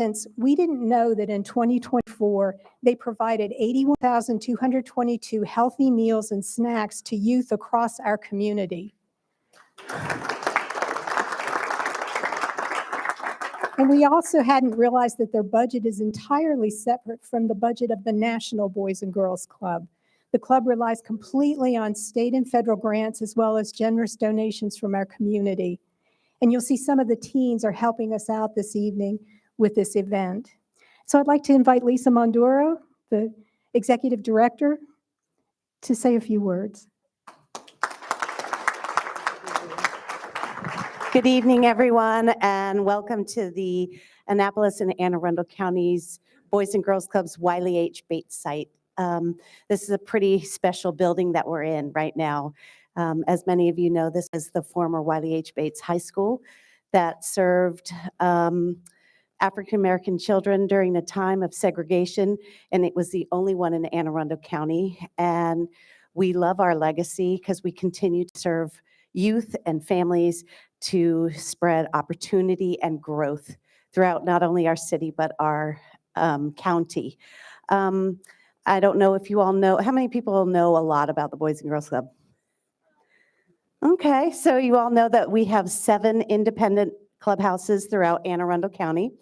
Since we didn't know that in 2024, they provided 81,222 healthy meals and snacks to youth across our community. And we also hadn't realized that their budget is entirely separate from the budget of the National Boys and Girls Club. The club relies completely on state and federal grants as well as generous donations from our community. And you'll see some of the teens are helping us out this evening with this event. So I'd like to invite Lisa Monduro, the Executive Director, to say a few words. Good evening, everyone, and welcome to the Annapolis and Anne Arundel Counties Boys and Girls Club's Wiley H. Bates site. This is a pretty special building that we're in right now. As many of you know, this is the former Wiley H. Bates High School that served African-American children during the time of segregation, and it was the only one in Anne Arundel County. And we love our legacy because we continue to serve youth and families to spread opportunity and growth throughout not only our city, but our county. I don't know if you all know, how many people know a lot about the Boys and Girls Club? Okay, so you all know that we have 7 independent clubhouses throughout Anne Arundel County.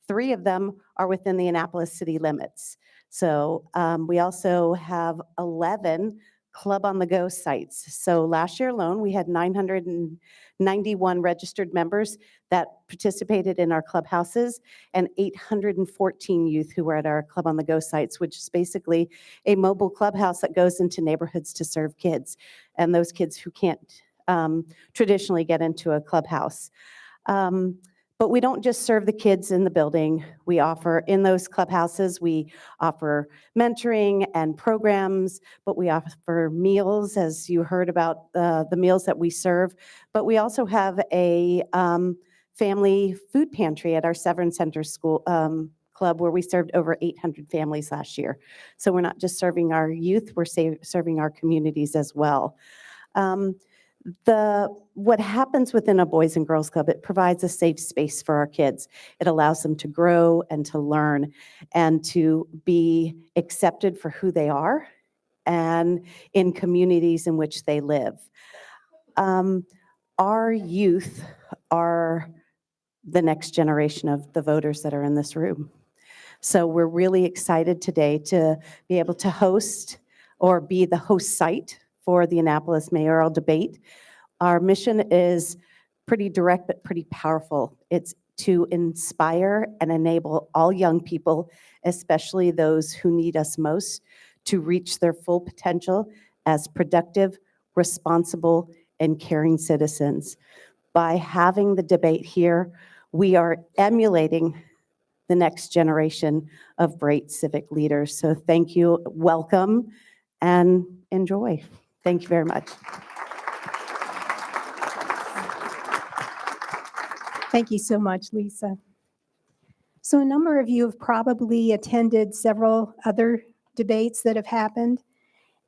3 of them are within the Annapolis city limits. So we also have 11 Club on the Go sites. So last year alone, we had 991 registered members that participated in our clubhouses and 814 youth who were at our Club on the Go sites, which is basically a mobile clubhouse that goes into neighborhoods to serve kids and those kids who can't traditionally get into a clubhouse. But we don't just serve the kids in the building. We offer, in those clubhouses, we offer mentoring and programs, but we offer meals, as you heard about the meals that we serve. But we also have a family food pantry at our Severn Center School Club, where we served over 800 families last year. So we're not just serving our youth, we're serving our communities as well. What happens within a Boys and Girls Club, it provides a safe space for our kids. It allows them to grow and to learn and to be accepted for who they are and in communities in which they live. Our youth are the next generation of the voters that are in this room. So we're really excited today to be able to host or be the host site for the Annapolis mayoral debate. Our mission is pretty direct but pretty powerful. It's to inspire and enable all young people, especially those who need us most, to reach their full potential as productive, responsible, and caring citizens. By having the debate here, we are emulating the next generation of great civic leaders. So thank you, welcome, and enjoy. Thank you very much. Thank you so much, Lisa. So a number of you have probably attended several other debates that have happened,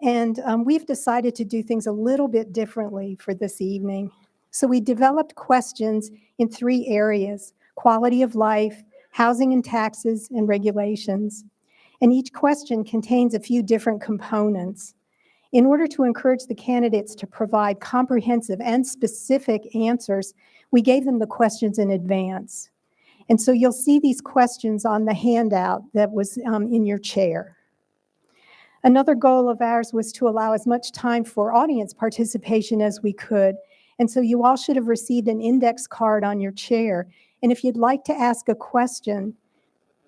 and we've decided to do things a little bit differently for this evening. So we developed questions in 3 areas: quality of life, housing and taxes, and regulations. And each question contains a few different components. In order to encourage the candidates to provide comprehensive and specific answers, we gave them the questions in advance. And so you'll see these questions on the handout that was in your chair. Another goal of ours was to allow as much time for audience participation as we could. And so you all should have received an index card on your chair. And if you'd like to ask a question,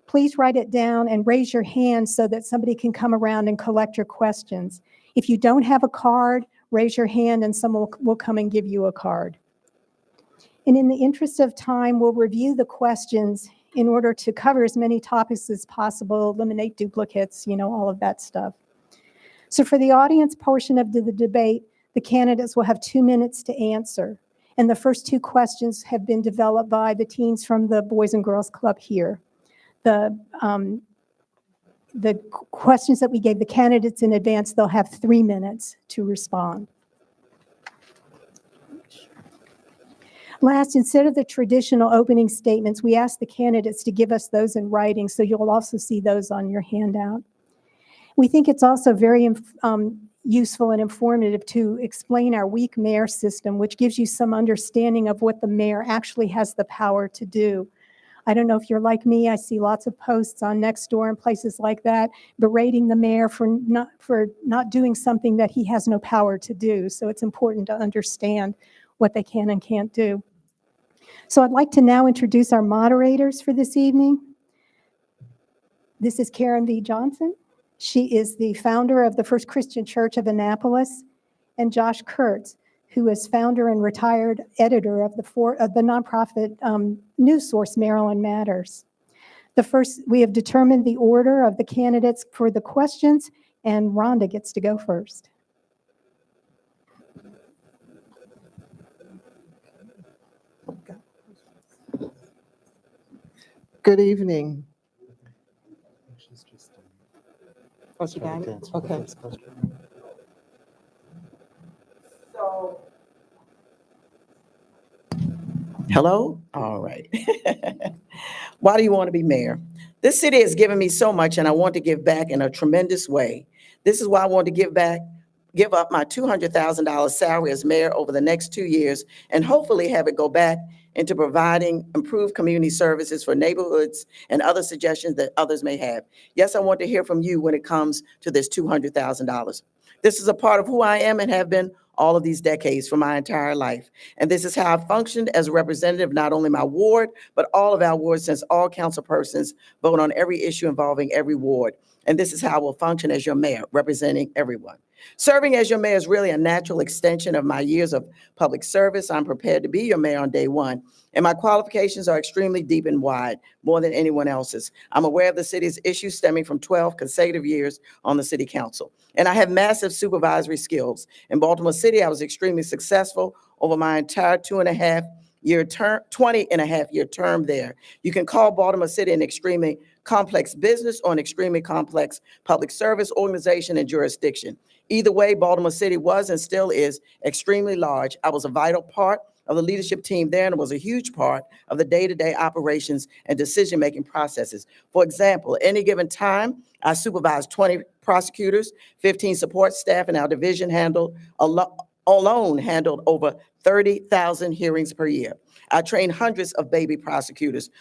please write it down and raise your hand so that somebody can come around and collect your questions. If you don't have a card, raise your hand and someone will come and give you a card. And in the interest of time, we'll review the questions in order to cover as many topics as possible, eliminate duplicates, all of that stuff. So for the audience portion of the debate, the candidates will have 2 minutes to answer. And the first 2 questions have been developed by the teens from the Boys and Girls Club here. The questions that we gave the candidates in advance, they'll have 3 minutes to respond. Last, instead of the traditional opening statements, we asked the candidates to give us those in writing, so you'll also see those on your handout. We think it's also very useful and informative to explain our weak mayor system, which gives you some understanding of what the mayor actually has the power to do. I don't know if you're like me, I see lots of posts on Nextdoor and places like that berating the mayor for not doing something that he has no power to do. So it's important to understand what they can and can't do. So I'd like to now introduce our moderators for this evening. This is Karen V. Johnson. She is the founder of the First Christian Church of Annapolis, and Josh Kurtz, who is founder and retired editor of the nonprofit news source Maryland Matters. We have determined the order of the candidates for the questions, and Rhonda gets to go first. Good evening. Oh, she got it? Okay. So. Hello? All right. Why do you want to be mayor? This city has given me so much, and I want to give back in a tremendous way. This is why I want to give up my $200,000 salary as mayor over the next 2 years, and hopefully have it go back into providing improved community services for neighborhoods and other suggestions that others may have. Yes, I want to hear from you when it comes to this $200,000. This is a part of who I am and have been all of these decades for my entire life. And this is how I've functioned as a representative, not only my ward, but all of our wards, since all council persons vote on every issue involving every ward. And this is how I will function as your mayor, representing everyone. Serving as your mayor is really a natural extension of my years of public service. I'm prepared to be your mayor on day one, and my qualifications are extremely deep and wide, more than anyone else's. I'm aware of the city's issues stemming from 12 consecutive years on the city council, and I have massive supervisory skills. In Baltimore City, I was extremely successful over my entire 20.5-year term there. You can call Baltimore City an extremely complex business or an extremely complex public service organization and jurisdiction. Either way, Baltimore City was and still is extremely large. I was a vital part of the leadership team there and was a huge part of the day-to-day operations and decision-making processes. For example, at any given time, I supervised 20 prosecutors, 15 support staff, and our division alone handled over 30,000 hearings per year. I trained hundreds of baby prosecutors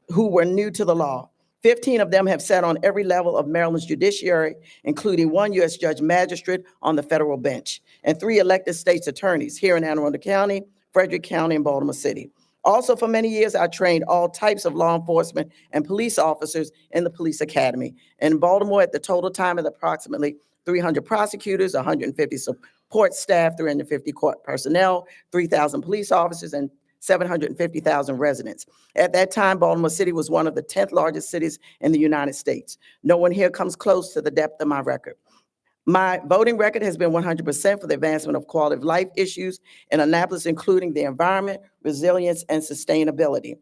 who were new to the law. 15 of them have sat on every level of Maryland's judiciary, including 1 U.S. judge magistrate on the federal bench, and 3 elected state's attorneys here in Anne Arundel County, Frederick County, and Baltimore City. Also, for many years, I trained all types of law enforcement and police officers in the police academy. In Baltimore, at the total time of approximately 300 prosecutors, 150 support staff, 350 court personnel, 3,000 police officers, and 750,000 residents. At that time, Baltimore City was one of the 10th largest cities in the United States. No one here comes close to the depth of my record. My voting record has been 100% for the advancement of quality of life issues in Annapolis, including the environment, resilience, and sustainability.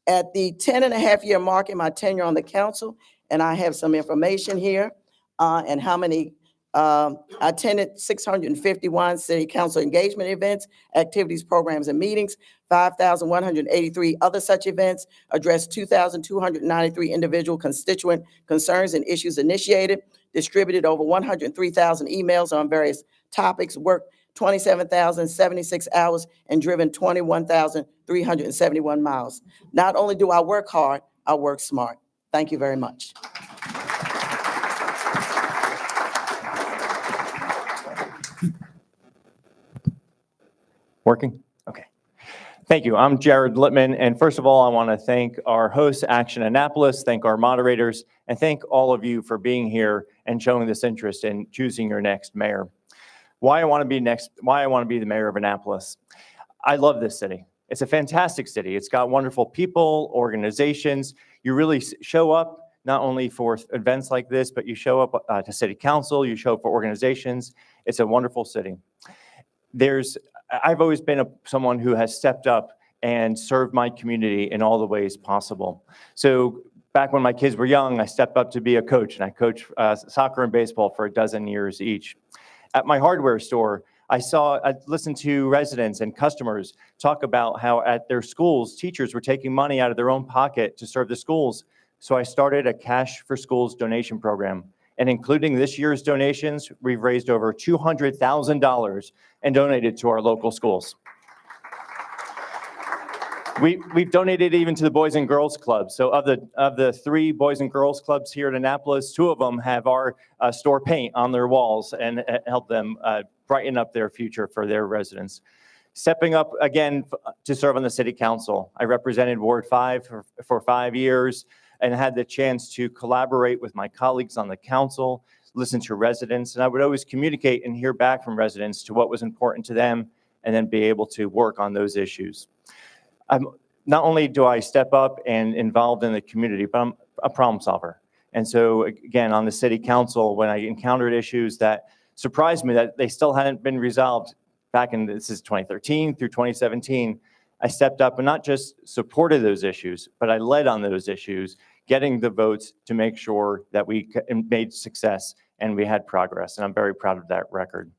At the 10.5-year mark in my tenure on the council, and I have some information here, and how many I attended 651 city council engagement events, activities, programs, and meetings, 5,183 other such events, addressed 2,293 individual constituent concerns and issues initiated, distributed over 103,000 emails on various topics, worked 27,076 hours, and driven 21,371 miles. Not only do I work hard, I work smart. Thank you very much. Working? Okay. Thank you. I'm Jared Littman, and first of all, I want to thank our hosts, Action Annapolis, thank our moderators, and thank all of you for being here and showing this interest in choosing your next mayor. Why I want to be the mayor of Annapolis. I love this city. It's a fantastic city. It's got wonderful people, organizations. You really show up not only for events like this, but you show up to city council, you show up for organizations. It's a wonderful city. I've always been someone who has stepped up and served my community in all the ways possible. So back when my kids were young, I stepped up to be a coach, and I coached soccer and baseball for 12 years each. At my hardware store, I listened to residents and customers talk about how at their schools, teachers were taking money out of their own pocket to serve the schools. So I started a Cash for Schools donation program. And including this year's donations, we've raised over $200,000 and donated to our local schools. We've donated even to the Boys and Girls Clubs. So of the 3 Boys and Girls Clubs here at Annapolis, 2 of them have our store paint on their walls and help them brighten up their future for their residents. Stepping up again to serve on the City Council. I represented Ward 5 for 5 years and had the chance to collaborate with my colleagues on the council, listen to residents, and I would always communicate and hear back from residents to what was important to them and then be able to work on those issues. Not only do I step up and involved in the community, but I'm a problem solver. And so again, on the City Council, when I encountered issues that surprised me that they still hadn't been resolved back in, this is 2013 through 2017, I stepped up and not just supported those issues, but I led on those issues, getting the votes to make sure that we made success and we had progress. And I'm very proud of that record.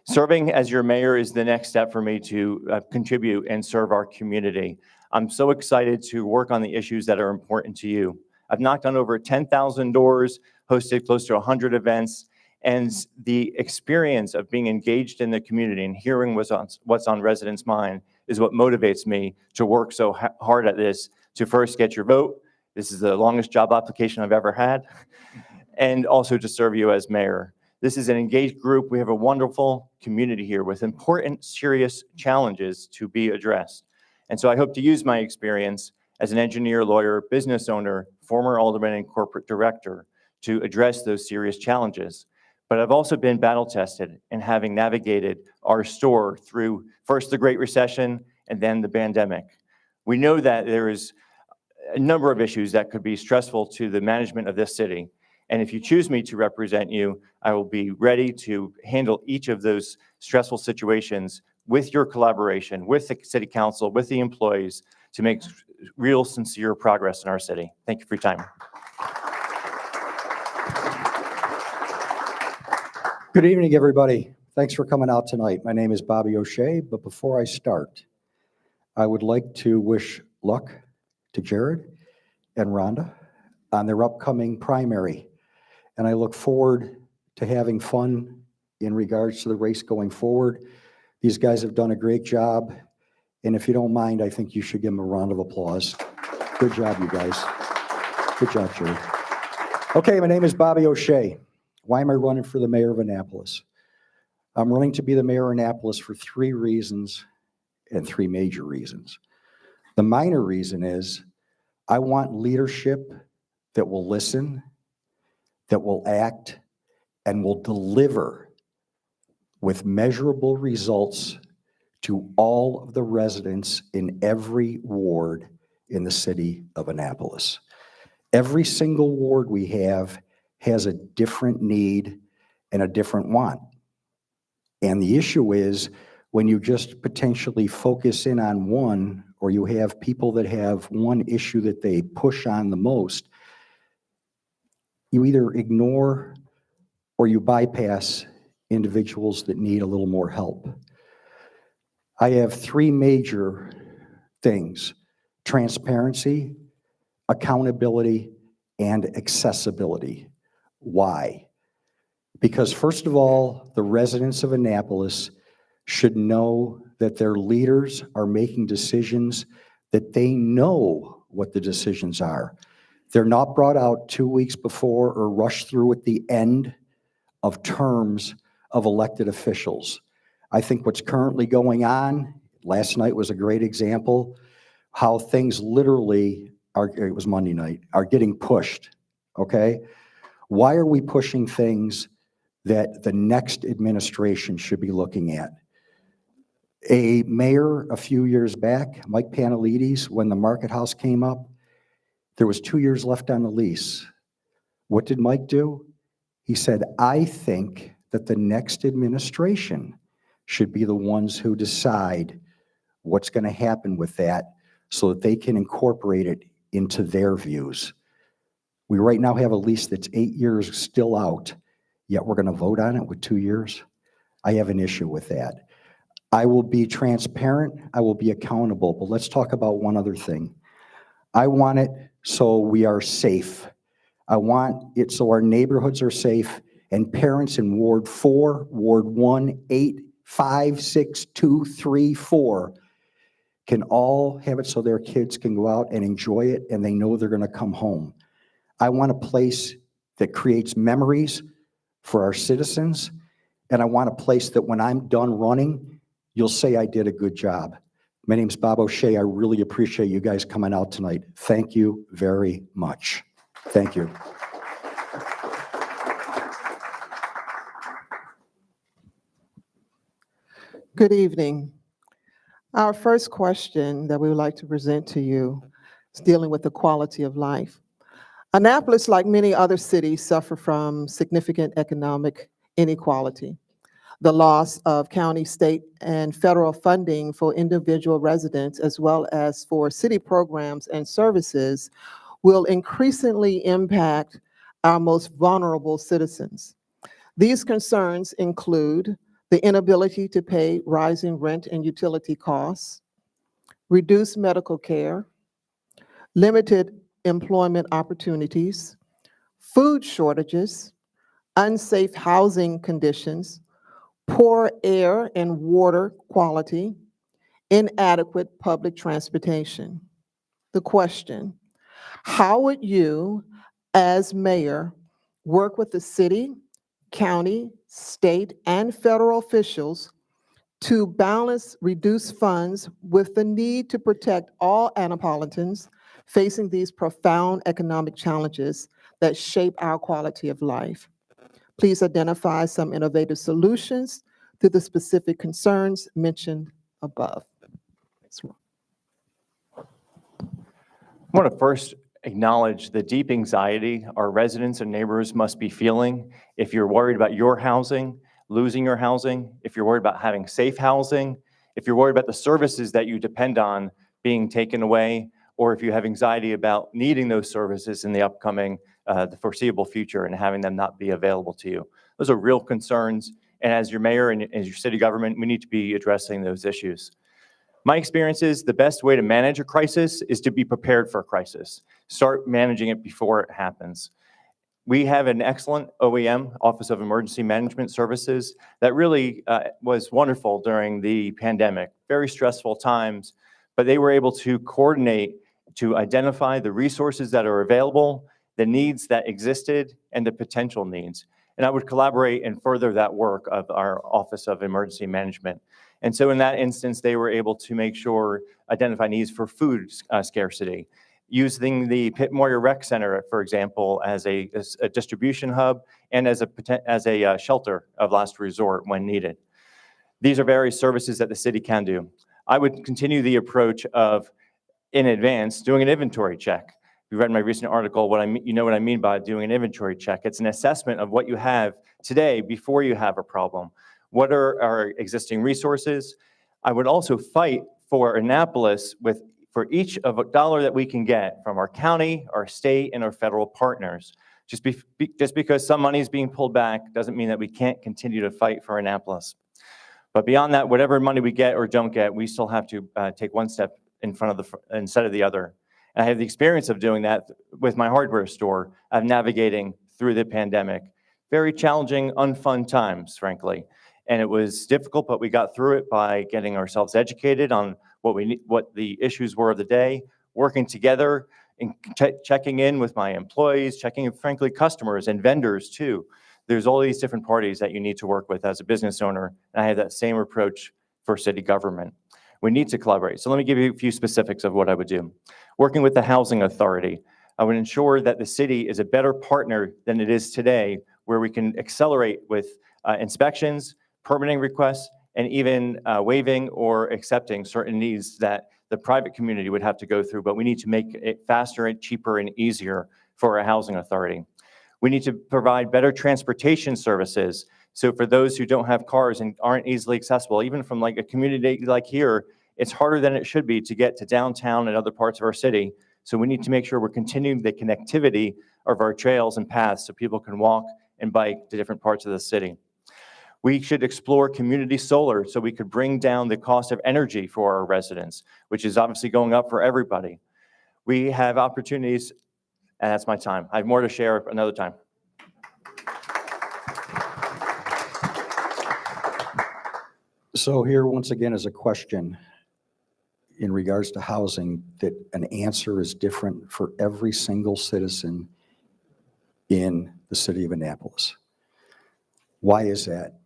Serving as your mayor is the next step for me to contribute and serve our community. I'm so excited to work on the issues that are important to you. I've knocked on over 10,000 doors, hosted close to 100 events, and the experience of being engaged in the community and hearing what's on residents' mind is what motivates me to work so hard at this, to first get your vote. This is the longest job application I've ever had, and also to serve you as mayor. This is an engaged group. We have a wonderful community here with important, serious challenges to be addressed. And so I hope to use my experience as an engineer, lawyer, business owner, former alderman, and corporate director to address those serious challenges. But I've also been battle tested in having navigated our store through first the Great Recession and then the pandemic. We know that there is a number of issues that could be stressful to the management of this city. And if you choose me to represent you, I will be ready to handle each of those stressful situations with your collaboration, with the City Council, with the employees, to make real, sincere progress in our city. Thank you for your time. Good evening, everybody. Thanks for coming out tonight. My name is Bobby O'Shea, but before I start, I would like to wish luck to Jared and Rhonda on their upcoming primary. And I look forward to having fun in regards to the race going forward. These guys have done a great job. And if you don't mind, I think you should give them a round of applause. Good job, you guys. Good job, Jared. Okay, my name is Bobby O'Shea. Why am I running for the mayor of Annapolis? I'm running to be the mayor of Annapolis for 3 reasons and 3 major reasons. The minor reason is I want leadership that will listen, that will act, and will deliver with measurable results to all of the residents in every ward in the city of Annapolis. Every single ward we have has a different need and a different want. And the issue is when you just potentially focus in on one, or you have people that have one issue that they push on the most, you either ignore or you bypass individuals that need a little more help. I have 3 major things: transparency, accountability, and accessibility. Why? Because first of all, the residents of Annapolis should know that their leaders are making decisions that they know what the decisions are. They're not brought out 2 weeks before or rushed through at the end of terms of elected officials. I think what's currently going on, last night was a great example, how things literally are, it was Monday night, are getting pushed, okay? Why are we pushing things that the next administration should be looking at? A mayor a few years back, Mike Panelides, when the Market House came up, there was 2 years left on the lease. What did Mike do? He said, I think that the next administration should be the ones who decide what's going to happen with that so that they can incorporate it into their views. We right now have a lease that's 8 years still out, yet we're going to vote on it with 2 years. I have an issue with that. I will be transparent, I will be accountable, but let's talk about one other thing. I want it so we are safe. I want it so our neighborhoods are safe and parents in Ward 4, Ward 1, 8, 5, 6, 2, 3, 4 can all have it so their kids can go out and enjoy it and they know they're going to come home. I want a place that creates memories for our citizens, and I want a place that when I'm done running, you'll say I did a good job. My name's Bob O'Shea. I really appreciate you guys coming out tonight. Thank you very much. Thank you. Good evening. Our first question that we would like to present to you is dealing with the quality of life. Annapolis, like many other cities, suffer from significant economic inequality. The loss of county, state, and federal funding for individual residents, as well as for city programs and services, will increasingly impact our most vulnerable citizens. These concerns include the inability to pay rising rent and utility costs, reduced medical care, limited employment opportunities, food shortages, unsafe housing conditions, poor air and water quality, inadequate public transportation. The question: how would you, as mayor, work with the city, county, state, and federal officials to balance reduced funds with the need to protect all Annapolitans facing these profound economic challenges that shape our quality of life? Please identify some innovative solutions to the specific concerns mentioned above. I want to first acknowledge the deep anxiety our residents and neighbors must be feeling if you're worried about your housing, losing your housing, if you're worried about having safe housing, if you're worried about the services that you depend on being taken away, or if you have anxiety about needing those services in the upcoming, the foreseeable future and having them not be available to you. Those are real concerns, and as your mayor and as your city government, we need to be addressing those issues. My experience is the best way to manage a crisis is to be prepared for a crisis. Start managing it before it happens. We have an excellent OEM, Office of Emergency Management Services, that really was wonderful during the pandemic. Very stressful times, but they were able to coordinate to identify the resources that are available, the needs that existed, and the potential needs. And I would collaborate and further that work of our Office of Emergency Management. And so in that instance, they were able to make sure, identify needs for food scarcity, using the Pitt Moyer Rec Center, for example, as a distribution hub and as a shelter of last resort when needed. These are various services that the city can do. I would continue the approach of, in advance, doing an inventory check. If you read my recent article, you know what I mean by doing an inventory check. It's an assessment of what you have today before you have a problem. What are our existing resources? I would also fight for Annapolis for each of a dollar that we can get from our county, our state, and our federal partners. Just because some money is being pulled back doesn't mean that we can't continue to fight for Annapolis. But beyond that, whatever money we get or don't get, we still have to take one step instead of the other. And I have the experience of doing that with my hardware store, of navigating through the pandemic. Very challenging, unfun times, frankly. And it was difficult, but we got through it by getting ourselves educated on what the issues were of the day, working together, and checking in with my employees, checking in, frankly, customers and vendors too. There's all these different parties that you need to work with as a business owner, and I have that same approach for city government. We need to collaborate. So let me give you a few specifics of what I would do. Working with the Housing Authority, I would ensure that the city is a better partner than it is today, where we can accelerate with inspections, permitting requests, and even waiving or accepting certain needs that the private community would have to go through, but we need to make it faster and cheaper and easier for a housing authority. We need to provide better transportation services. So for those who don't have cars and aren't easily accessible, even from like a community like here, it's harder than it should be to get to downtown and other parts of our city. So we need to make sure we're continuing the connectivity of our trails and paths so people can walk and bike to different parts of the city. We should explore community solar so we could bring down the cost of energy for our residents, which is obviously going up for everybody. We have opportunities, and that's my time. I have more to share another time. So here, once again, is a question in regards to housing that an answer is different for every single citizen in the city of Annapolis. Why is that?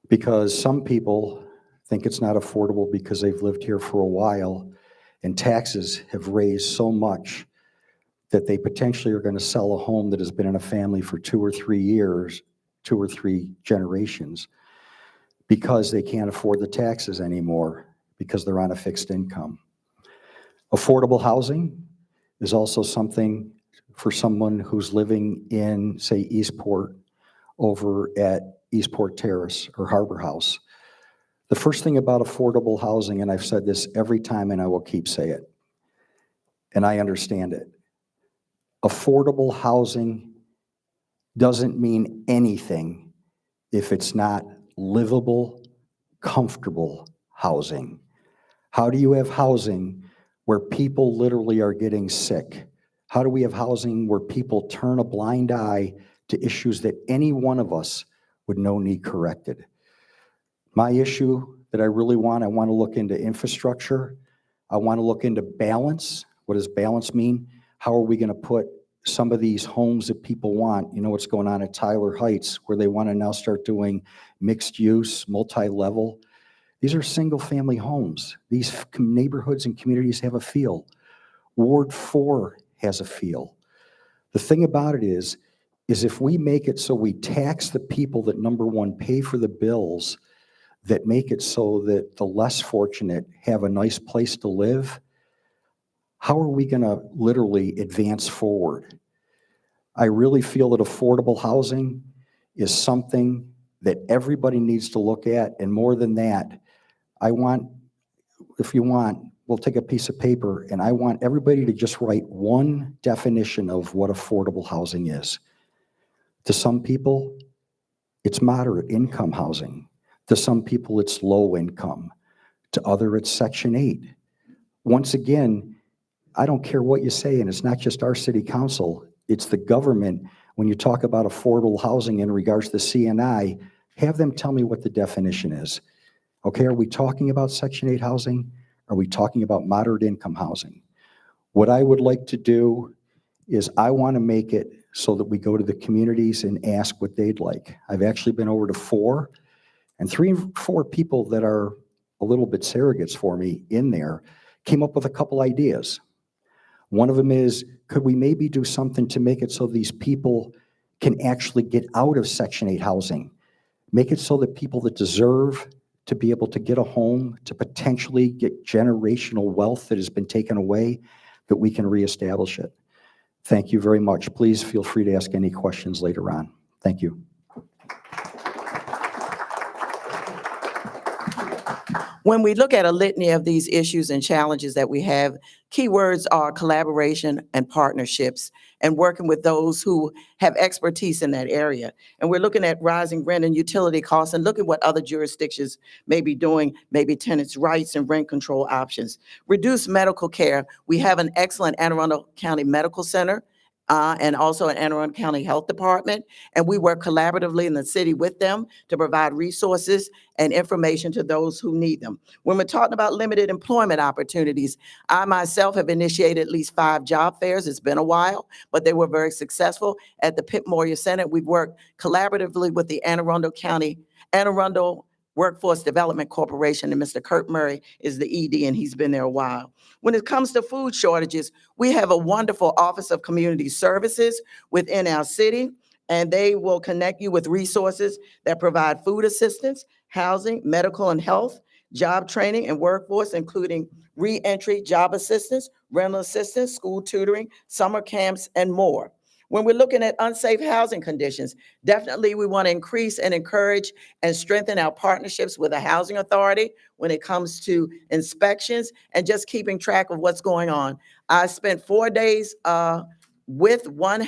Because some people think it's not affordable because they've lived here for a while and taxes have raised so much that they potentially are going to sell a home that has been in a family for 2 or 3 years, 2 or 3 generations, because they can't afford the taxes anymore because they're on a fixed income. Affordable housing is also something for someone who's living in, say, Eastport, over at Eastport Terrace or Harbor House. The first thing about affordable housing, and I've said this every time and I will keep saying it, and I understand it, affordable housing doesn't mean anything if it's not livable, comfortable housing. How do you have housing where people literally are getting sick? How do we have housing where people turn a blind eye to issues that any one of us would know need corrected? My issue that I really want, I want to look into infrastructure. I want to look into balance. What does balance mean? How are we going to put some of these homes that people want? You know what's going on at Tyler Heights, where they want to now start doing mixed use, multi-level. These are single-family homes. These neighborhoods and communities have a feel. Ward 4 has a feel. The thing about it is if we make it so we tax the people that, number one, pay for the bills, that make it so that the less fortunate have a nice place to live, how are we going to literally advance forward? I really feel that affordable housing is something that everybody needs to look at, and more than that, I want, if you want, we'll take a piece of paper, and I want everybody to just write one definition of what affordable housing is. To some people, it's moderate income housing. To some people, it's low income. To other, it's Section 8. Once again, I don't care what you say, and it's not just our city council, it's the government. When you talk about affordable housing in regards to CNI, have them tell me what the definition is. Okay, are we talking about Section 8 housing? Are we talking about moderate income housing? What I would like to do is I want to make it so that we go to the communities and ask what they'd like. I've actually been over to 4, and 3 or 4 people that are a little bit surrogates for me in there came up with a couple ideas. One of them is, could we maybe do something to make it so these people can actually get out of Section 8 housing? Make it so that people that deserve to be able to get a home, to potentially get generational wealth that has been taken away, that we can reestablish it. Thank you very much. Please feel free to ask any questions later on. Thank you. When we look at a litany of these issues and challenges that we have, keywords are collaboration and partnerships and working with those who have expertise in that area. And we're looking at rising rent and utility costs and looking what other jurisdictions may be doing, maybe tenants' rights and rent control options. Reduce medical care. We have an excellent Anne Arundel County Medical Center and also an Anne Arundel County Health Department. And we work collaboratively in the city with them to provide resources and information to those who need them. When we're talking about limited employment opportunities, I myself have initiated at least 5 job fairs. It's been a while, but they were very successful at the Pitt Moyer Center. We've worked collaboratively with the Anne Arundel Workforce Development Corporation, and Mr. Kurt Murray is the ED, and he's been there a while. When it comes to food shortages, we have a wonderful Office of Community Services within our city, and they will connect you with resources that provide food assistance, housing, medical and health, job training and workforce, including re-entry job assistance, rental assistance, school tutoring, summer camps, and more. When we're looking at unsafe housing conditions, definitely we want to increase and encourage and strengthen our partnerships with the housing authority when it comes to inspections and just keeping track of what's going on. I spent 4 days with one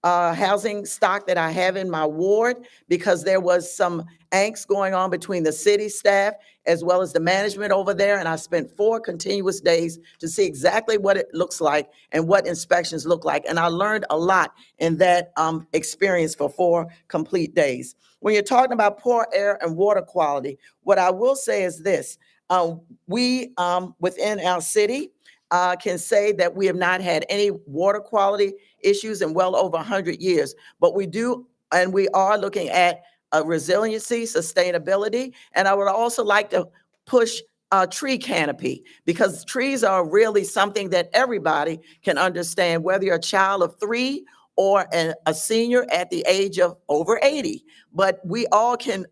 housing stock that I have in my ward because there was some angst going on between the city staff as well as the management over there. And I spent 4 continuous days to see exactly what it looks like and what inspections look like. And I learned a lot in that experience for 4 complete days. When you're talking about poor air and water quality, what I will say is this. We within our city can say that we have not had any water quality issues in well over 100 years, but we do, and we are looking at resiliency, sustainability, and I would also like to push tree canopy because trees are really something that everybody can understand, whether you're a child of 3 or a senior at the age of over 80. But we all can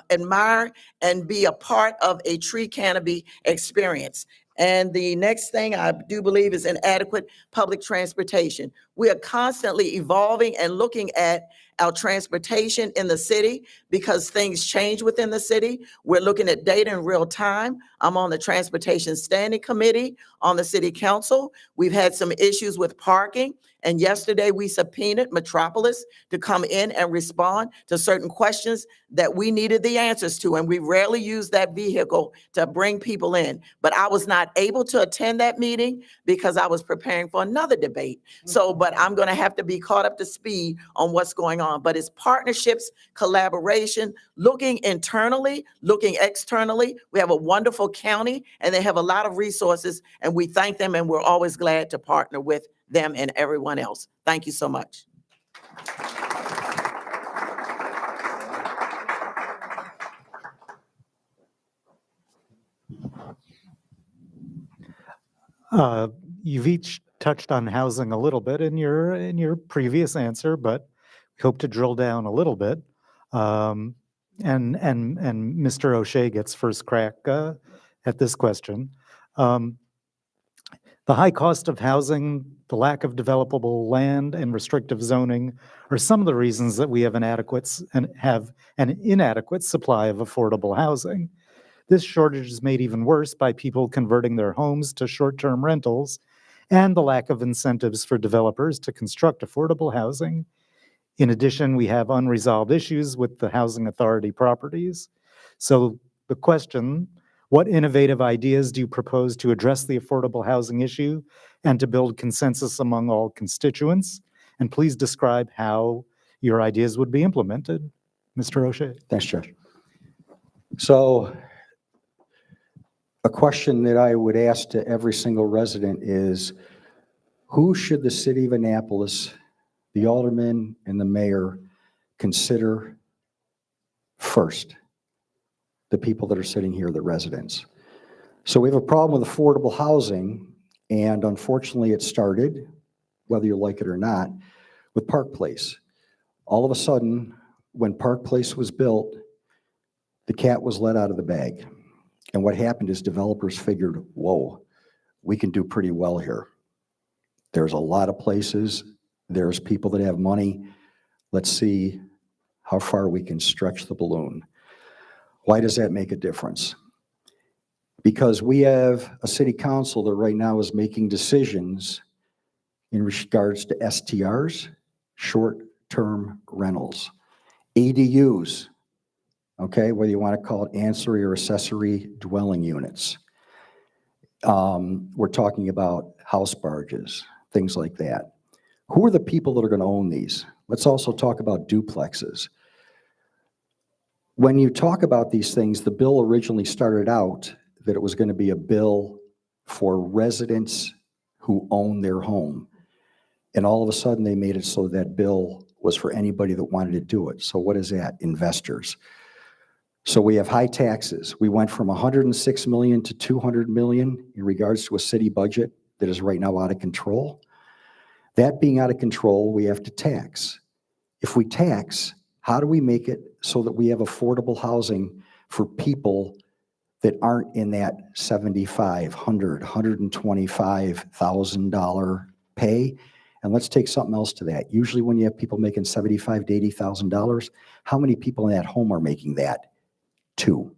admire and be a part of a tree canopy experience. And the next thing I do believe is inadequate public transportation. We are constantly evolving and looking at our transportation in the city because things change within the city. We're looking at data in real time. I'm on the Transportation Standing Committee on the City Council. We've had some issues with parking. And yesterday we subpoenaed Metropolis to come in and respond to certain questions that we needed the answers to. And we rarely use that vehicle to bring people in. But I was not able to attend that meeting because I was preparing for another debate. So, but I'm going to have to be caught up to speed on what's going on. But it's partnerships, collaboration, looking internally, looking externally. We have a wonderful county and they have a lot of resources and we thank them and we're always glad to partner with them and everyone else. Thank you so much. You've each touched on housing a little bit in your previous answer, but we hope to drill down a little bit. And Mr. O'Shea gets first crack at this question. The high cost of housing, the lack of developable land, and restrictive zoning are some of the reasons that we have an inadequate supply of affordable housing. This shortage is made even worse by people converting their homes to short-term rentals and the lack of incentives for developers to construct affordable housing. In addition, we have unresolved issues with the housing authority properties. So the question, what innovative ideas do you propose to address the affordable housing issue and to build consensus among all constituents? And please describe how your ideas would be implemented. Mr. O'Shea. Thanks, Judge. So a question that I would ask to every single resident is, who should the city of Annapolis, the alderman and the mayor consider first? The people that are sitting here, the residents. So we have a problem with affordable housing, and unfortunately it started, whether you like it or not, with Park Place. All of a sudden, when Park Place was built, the cat was let out of the bag. And what happened is developers figured, whoa, we can do pretty well here. There's a lot of places, there's people that have money. Let's see how far we can stretch the balloon. Why does that make a difference? Because we have a city council that right now is making decisions in regards to STRs, short-term rentals, ADUs, okay, whether you want to call it ancillary or accessory dwelling units. We're talking about house barges, things like that. Who are the people that are going to own these? Let's also talk about duplexes. When you talk about these things, the bill originally started out that it was going to be a bill for residents who own their home. And all of a sudden they made it so that bill was for anybody that wanted to do it. So what is that? Investors. So we have high taxes. We went from 106 million to 200 million in regards to a city budget that is right now out of control. That being out of control, we have to tax. If we tax, how do we make it so that we have affordable housing for people that aren't in that $7,500, $125,000 pay? And let's take something else to that. Usually when you have people making $75,000 to $80,000, how many people in that home are making that? 2.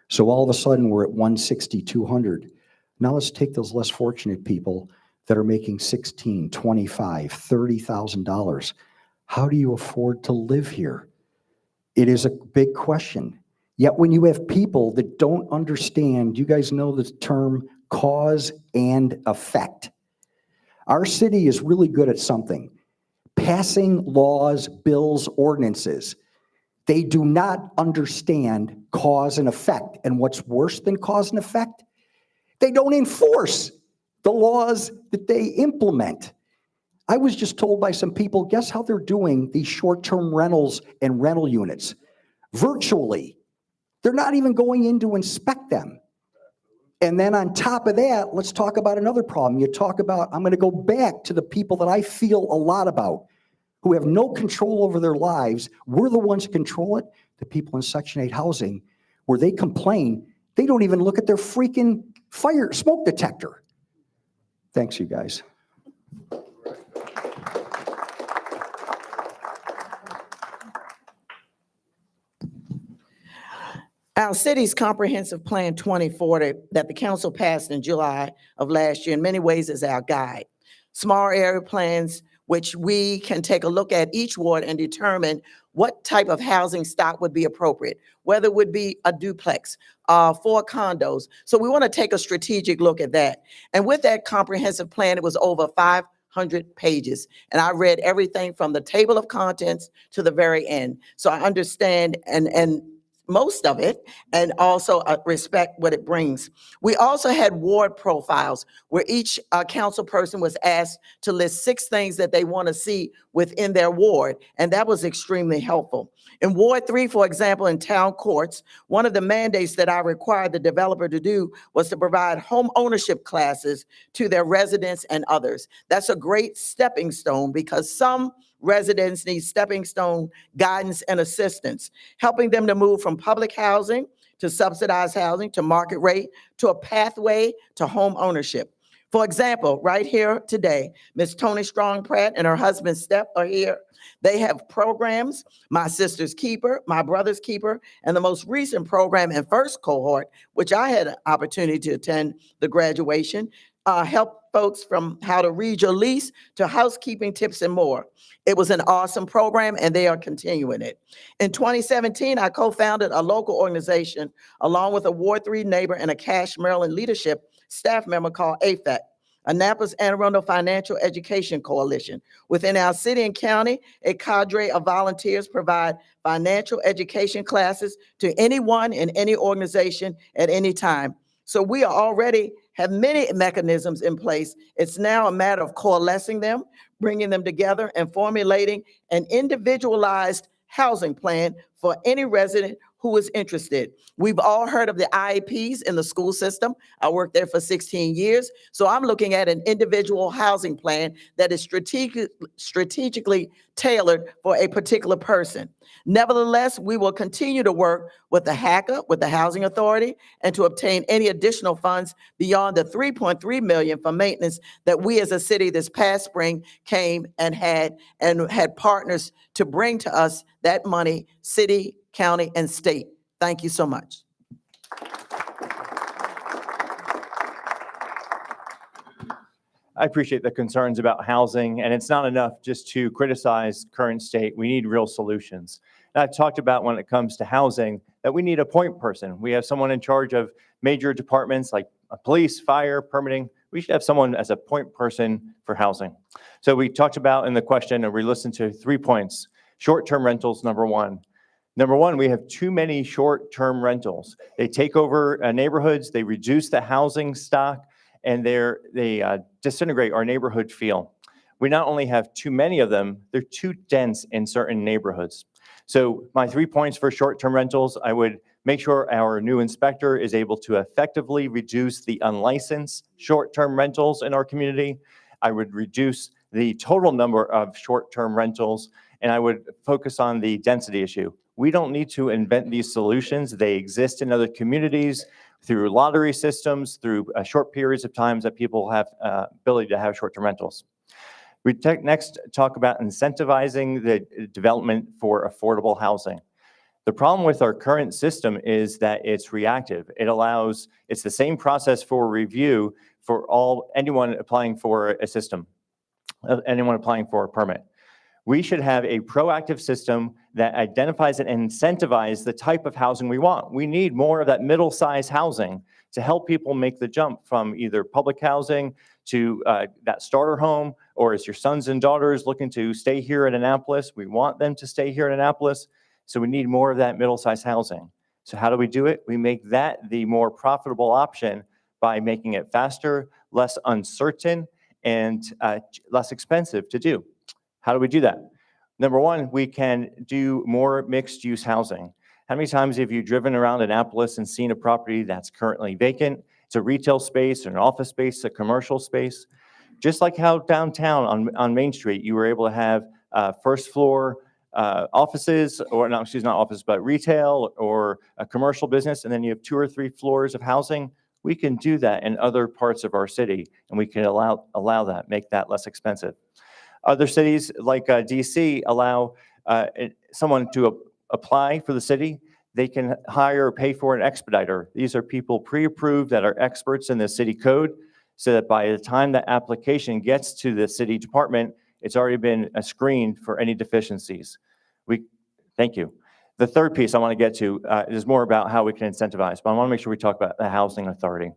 So all of a sudden we're at 160, 200. Now let's take those less fortunate people that are making $16,000, $25,000, $30,000. How do you afford to live here? It is a big question. Yet when you have people that don't understand, you guys know the term cause and effect. Our city is really good at something, passing laws, bills, ordinances. They do not understand cause and effect. And what's worse than cause and effect? They don't enforce the laws that they implement. I was just told by some people, guess how they're doing these short-term rentals and rental units? Virtually. They're not even going in to inspect them. And then on top of that, let's talk about another problem. You talk about, I'm going to go back to the people that I feel a lot about, who have no control over their lives. We're the ones who control it. The people in Section 8 housing, where they complain, they don't even look at their freaking fire smoke detector. Thanks, you guys. Our city's comprehensive plan 2040 that the council passed in July of last year in many ways is our guide. Small area plans, which we can take a look at each ward and determine what type of housing stock would be appropriate, whether it would be a duplex, 4 condos. So we want to take a strategic look at that. And with that comprehensive plan, it was over 500 pages. And I read everything from the table of contents to the very end. So I understand and most of it, and also respect what it brings. We also had ward profiles where each council person was asked to list 6 things that they want to see within their ward, and that was extremely helpful. In Ward 3, for example, in town courts, one of the mandates that I required the developer to do was to provide home ownership classes to their residents and others. That's a great stepping stone because some residents need stepping stone guidance and assistance, helping them to move from public housing to subsidized housing to market rate to a pathway to home ownership. For example, right here today, Ms. Tony Strong Pratt and her husband Steph are here. They have programs, My Sister's Keeper, My Brother's Keeper, and the most recent program in first cohort, which I had an opportunity to attend the graduation, help folks from how to read your lease to housekeeping tips and more. It was an awesome program and they are continuing it. In 2017, I co-founded a local organization along with a Ward 3 neighbor and a Cash Maryland leadership staff member called AFEC, Annapolis Anne Arundel Financial Education Coalition. Within our city and county, a cadre of volunteers provide financial education classes to anyone in any organization at any time. So we are already have many mechanisms in place. It's now a matter of coalescing them, bringing them together, and formulating an individualized housing plan for any resident who is interested. We've all heard of the IEPs in the school system. I worked there for 16 years. So I'm looking at an individual housing plan that is strategically tailored for a particular person. Nevertheless, we will continue to work with the HACA, with the Housing Authority, and to obtain any additional funds beyond the $3.3 million for maintenance that we as a city this past spring came and had partners to bring to us that money, city, county, and state. Thank you so much. I appreciate the concerns about housing, and it's not enough just to criticize current state. We need real solutions. And I've talked about when it comes to housing that we need a point person. We have someone in charge of major departments like police, fire, permitting. We should have someone as a point person for housing. So we talked about in the question, and we listened to 3 points. Short-term rentals, number one. Number one, we have too many short-term rentals. They take over neighborhoods, they reduce the housing stock, and they disintegrate our neighborhood feel. We not only have too many of them, they're too dense in certain neighborhoods. So my 3 points for short-term rentals, I would make sure our new inspector is able to effectively reduce the unlicensed short-term rentals in our community. I would reduce the total number of short-term rentals, and I would focus on the density issue. We don't need to invent these solutions. They exist in other communities through lottery systems, through short periods of times that people have ability to have short-term rentals. We next talk about incentivizing the development for affordable housing. The problem with our current system is that it's reactive. It's the same process for review for anyone applying for a system, anyone applying for a permit. We should have a proactive system that identifies and incentivizes the type of housing we want. We need more of that middle-sized housing to help people make the jump from either public housing to that starter home, or as your sons and daughters looking to stay here in Annapolis, we want them to stay here in Annapolis. So we need more of that middle-sized housing. So how do we do it? We make that the more profitable option by making it faster, less uncertain, and less expensive to do. How do we do that? Number one, we can do more mixed-use housing. How many times have you driven around Annapolis and seen a property that's currently vacant? It's a retail space, an office space, a commercial space. Just like how downtown on Main Street, you were able to have first floor offices, or no, excuse me, not office, but retail or a commercial business, and then you have 2 or 3 floors of housing. We can do that in other parts of our city, and we can allow that, make that less expensive. Other cities like DC allow someone to apply for the city. They can hire or pay for an expediter. These are people pre-approved that are experts in the city code, so that by the time the application gets to the city department, it's already been screened for any deficiencies. Thank you. The third piece I want to get to is more about how we can incentivize, but I want to make sure we talk about the Housing Authority.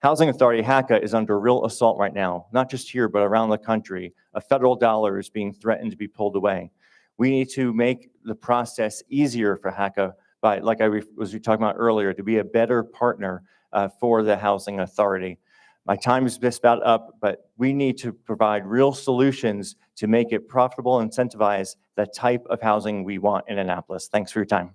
Housing Authority, HACA, is under real assault right now, not just here, but around the country. A federal dollar is being threatened to be pulled away. We need to make the process easier for HACA by, like I was talking about earlier, to be a better partner for the Housing Authority. My time is just about up, but we need to provide real solutions to make it profitable and incentivize the type of housing we want in Annapolis. Thanks for your time.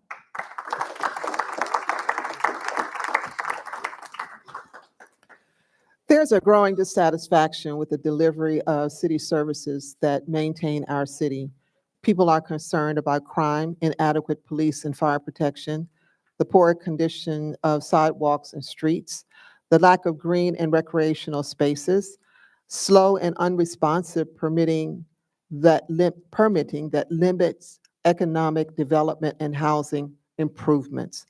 There's a growing dissatisfaction with the delivery of city services that maintain our city. People are concerned about crime, inadequate police and fire protection, the poor condition of sidewalks and streets, the lack of green and recreational spaces, slow and unresponsive permitting that limits economic development and housing improvements.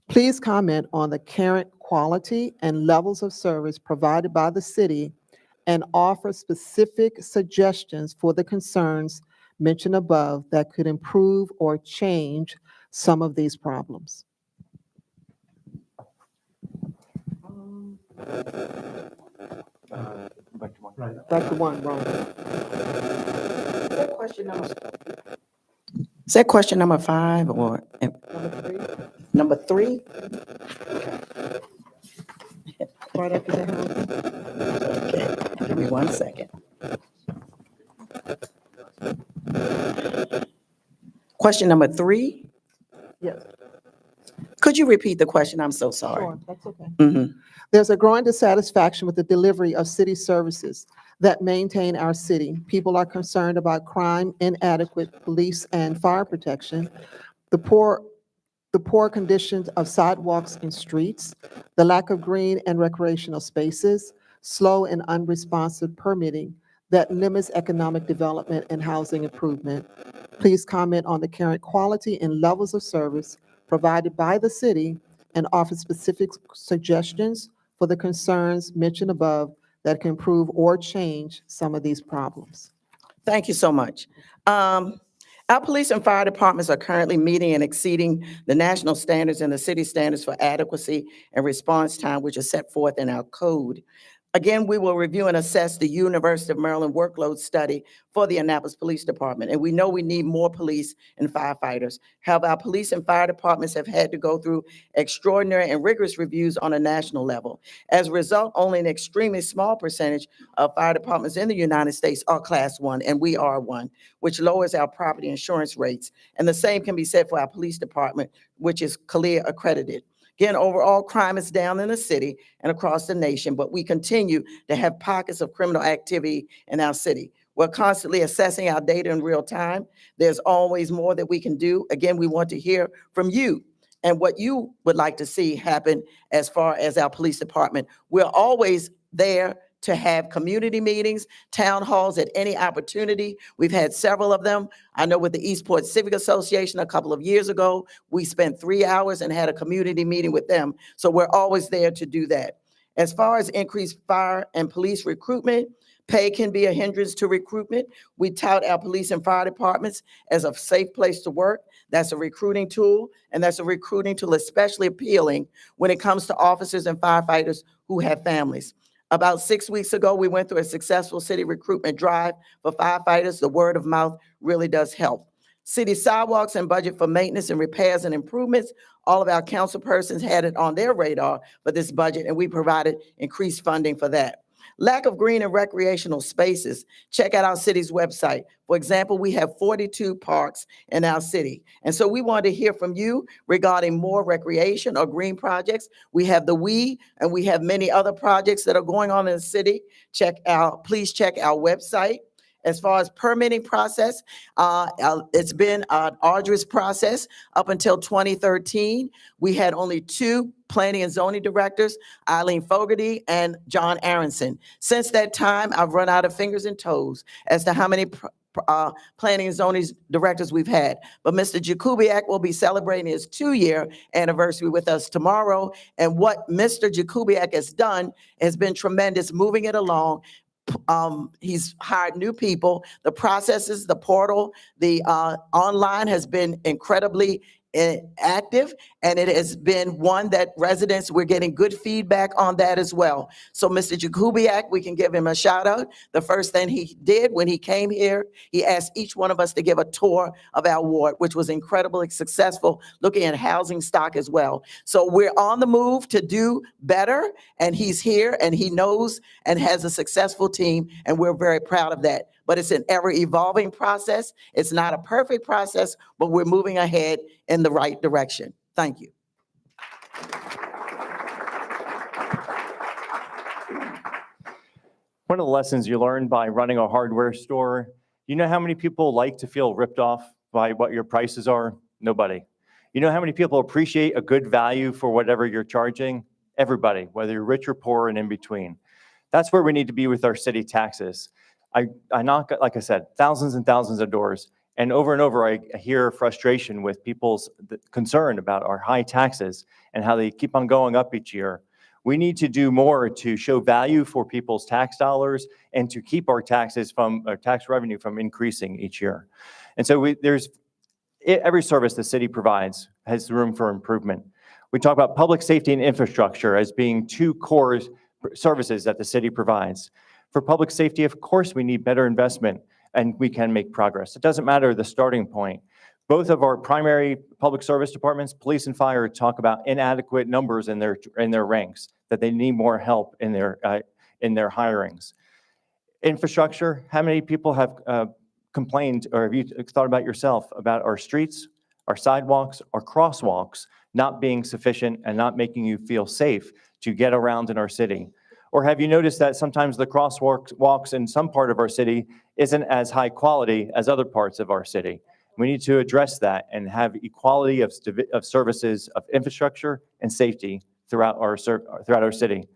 Please comment on the current quality and levels of service provided by the city and offer specific suggestions for the concerns mentioned above that could improve or change some of these problems. Back to one, Ron. Is that question number 5 or Number 3, number 3? right after that. Okay, give me 1 second. Question number 3? Yes, Could you repeat the question? I'm so sorry. sure, that's okay. Mhm. There's a growing dissatisfaction with the delivery of city services that maintain our city. People are concerned about crime, inadequate police and fire protection, the poor conditions of sidewalks and streets, the lack of green and recreational spaces, slow and unresponsive permitting that limits economic development and housing improvement. Please comment on the current quality and levels of service provided by the city and offer specific suggestions for the concerns mentioned above that can improve or change some of these problems. Thank you so much. Our police and fire departments are currently meeting and exceeding the national standards and the city standards for adequacy and response time, which is set forth in our code. Again, we will review and assess the University of Maryland workload study for the Annapolis Police Department, and we know we need more police and firefighters. However, our police and fire departments have had to go through extraordinary and rigorous reviews on a national level. As a result, only an extremely small percentage of fire departments in the United States are Class 1, and we are one, which lowers our property insurance rates. And the same can be said for our police department, which is CLEAR accredited. Again, overall crime is down in the city and across the nation, but we continue to have pockets of criminal activity in our city. We're constantly assessing our data in real time. There's always more that we can do. Again, we want to hear from you and what you would like to see happen as far as our police department. We're always there to have community meetings, town halls at any opportunity. We've had several of them. I know with the Eastport Civic Association a couple of years ago, we spent 3 hours and had a community meeting with them. So we're always there to do that. As far as increased fire and police recruitment, Pay can be a hindrance to recruitment. We tout our police and fire departments as a safe place to work. That's a recruiting tool, and that's a recruiting tool especially appealing when it comes to officers and firefighters who have families. About 6 weeks ago, we went through a successful city recruitment drive for firefighters. The word of mouth really does help. City sidewalks and budget for maintenance and repairs and improvements. All of our council persons had it on their radar for this budget, and we provided increased funding for that. Lack of green and recreational spaces. Check out our city's website. For example, we have 42 parks in our city. And so we want to hear from you regarding more recreation or green projects. We have the WE, and we have many other projects that are going on in the city. Please check our website. As far as permitting process, it's been an arduous process up until 2013. We had only 2 planning and zoning directors, Eileen Fogarty and John Aronson. Since that time, I've run out of fingers and toes as to how many planning and zoning directors we've had. But Mr. Jakubiak will be celebrating his 2-year anniversary with us tomorrow. And what Mr. Jakubiak has done has been tremendous, moving it along. He's hired new people. The processes, the portal, the online has been incredibly active, and it has been one that residents, we're getting good feedback on that as well. So Mr. Jakubiak, we can give him a shout out. The first thing he did when he came here, he asked each one of us to give a tour of our ward, which was incredibly successful, looking at housing stock as well. So we're on the move to do better, and he's here and he knows and has a successful team, and we're very proud of that. But it's an ever-evolving process. It's not a perfect process, but we're moving ahead in the right direction. Thank you. One of the lessons you learn by running a hardware store, you know how many people like to feel ripped off by what your prices are? Nobody. You know how many people appreciate a good value for whatever you're charging? Everybody, whether you're rich or poor and in between. That's where we need to be with our city taxes. I knock, like I said, thousands and thousands of doors. And over, I hear frustration with people's concern about our high taxes and how they keep on going up each year. We need to do more to show value for people's tax dollars and to keep our tax revenue from increasing each year. And so every service the city provides has room for improvement. We talk about public safety and infrastructure as being 2 core services that the city provides. For public safety, of course, we need better investment, and we can make progress. It doesn't matter the starting point. Both of our primary public service departments, police and fire, talk about inadequate numbers in their ranks, that they need more help in their hirings. Infrastructure, how many people have complained, or have you thought about yourself, about our streets, our sidewalks, our crosswalks not being sufficient and not making you feel safe to get around in our city? Or have you noticed that sometimes the crosswalks in some part of our city isn't as high quality as other parts of our city? We need to address that and have equality of services, of infrastructure and safety throughout our city.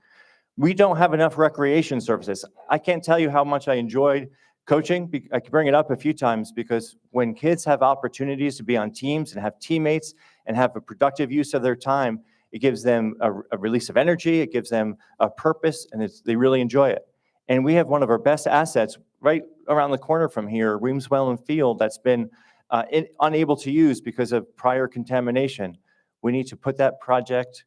We don't have enough recreation services. I can't tell you how much I enjoyed coaching. I can bring it up a few times because when kids have opportunities to be on teams and have teammates and have a productive use of their time, it gives them a release of energy, it gives them a purpose, and they really enjoy it. And we have one of our best assets right around the corner from here, Reamswell and Field, that's been unable to use because of prior contamination. We need to put that project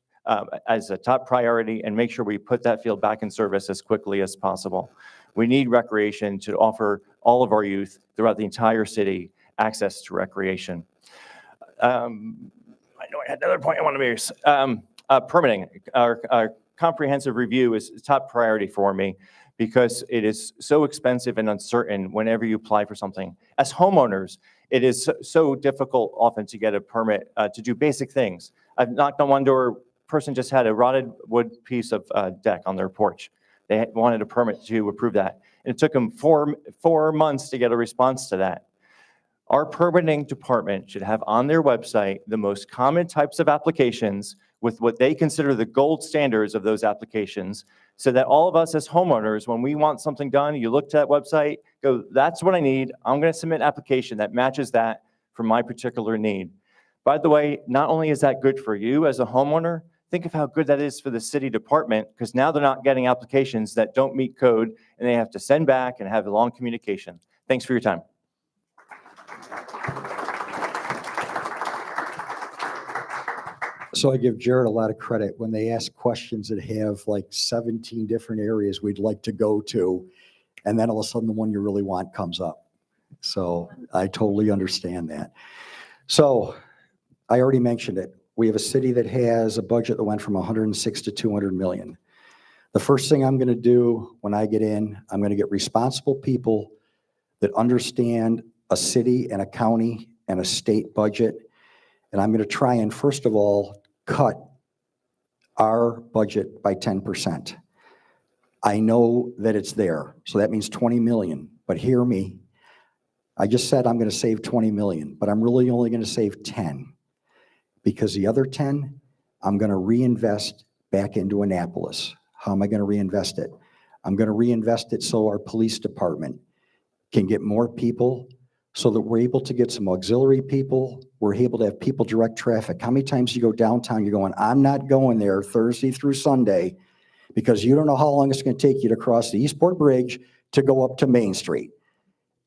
as a top priority and make sure we put that field back in service as quickly as possible. We need recreation to offer all of our youth throughout the entire city access to recreation. I know I had another point I want to make. Permitting. Our comprehensive review is top priority for me because it is so expensive and uncertain whenever you apply for something. As homeowners, it is so difficult often to get a permit to do basic things. I've knocked on one door, person just had a rotted wood piece of deck on their porch. They wanted a permit to approve that. And it took them four months to get a response to that. Our permitting department should have on their website the most common types of applications with what they consider the gold standards of those applications, so that all of us as homeowners, when we want something done, you look to that website, go, that's what I need. I'm going to submit an application that matches that for my particular need. By the way, not only is that good for you as a homeowner, think of how good that is for the city department, because now they're not getting applications that don't meet code and they have to send back and have a long communication. Thanks for your time. So I give Jared a lot of credit when they ask questions that have like 17 different areas we'd like to go to, and then all of a sudden the one you really want comes up. So I totally understand that. So I already mentioned it. We have a city that has a budget that went from 106 to 200 million. The first thing I'm going to do when I get in, I'm going to get responsible people that understand a city and a county and a state budget. And I'm going to try and, first of all, cut our budget by 10%. I know that it's there, so that means 20 million, but hear me. I just said I'm going to save 20 million, but I'm really only going to save 10, because the other 10, I'm going to reinvest back into Annapolis. How am I going to reinvest it? I'm going to reinvest it so our police department can get more people, so that we're able to get some auxiliary people. We're able to have people direct traffic. How many times you go downtown, you're going, I'm not going there Thursday through Sunday because you don't know how long it's going to take you to cross the Eastport Bridge to go up to Main Street.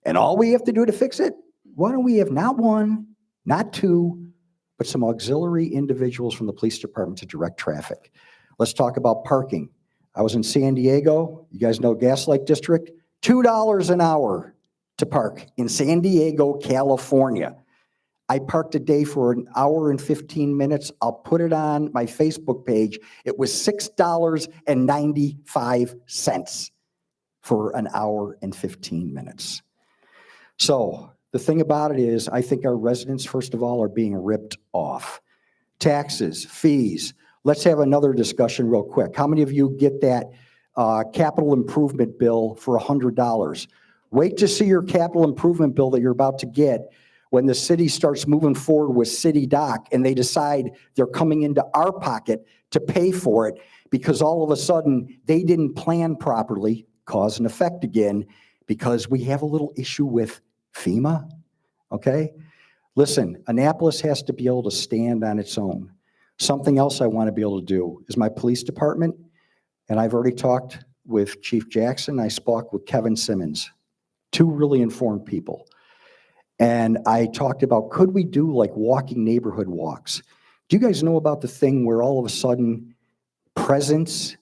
And all we have to do to fix it, why don't we have not one, not two, but some auxiliary individuals from the police department to direct traffic? Let's talk about parking. I was in San Diego. You guys know Gaslight District? $2 an hour to park in San Diego, California. I parked a day for an hour and 15 minutes. I'll put it on my Facebook page. It was $6.95 for an hour and 15 minutes. So the thing about it is, I think our residents, first of all, are being ripped off. Taxes, fees. Let's have another discussion real quick. How many of you get that capital improvement bill for $100? Wait to see your capital improvement bill that you're about to get when the city starts moving forward with City Dock and they decide they're coming into our pocket to pay for it because all of a sudden they didn't plan properly, cause and effect again, because we have a little issue with FEMA, okay? Listen, Annapolis has to be able to stand on its own. Something else I want to be able to do is my police department, and I've already talked with Chief Jackson, I spoke with Kevin Simmons, two really informed people. And I talked about, could we do like walking neighborhood walks? Do you guys know about the thing where all of a sudden presence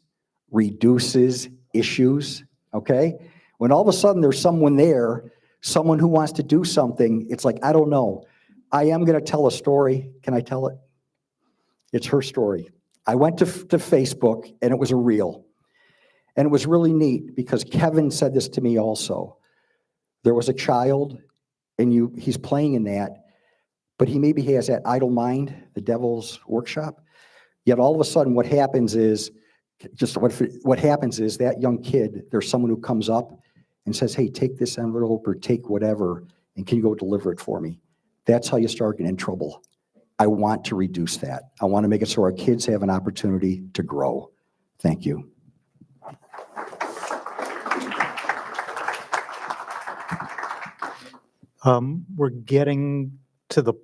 reduces issues, okay? When all of a sudden there's someone there, someone who wants to do something, it's like, I don't know. I am going to tell a story. Can I tell it? It's her story. I went to Facebook and it was a reel. And it was really neat because Kevin said this to me also. There was a child and he's playing in that, but he maybe has that idle mind, the devil's workshop. Yet all of a sudden what happens is, what happens is that young kid, there's someone who comes up and says, hey, take this envelope or take whatever, and can you go deliver it for me? That's how you start getting in trouble. I want to reduce that. I want to make it so our kids have an opportunity to grow. Thank you. We're getting to the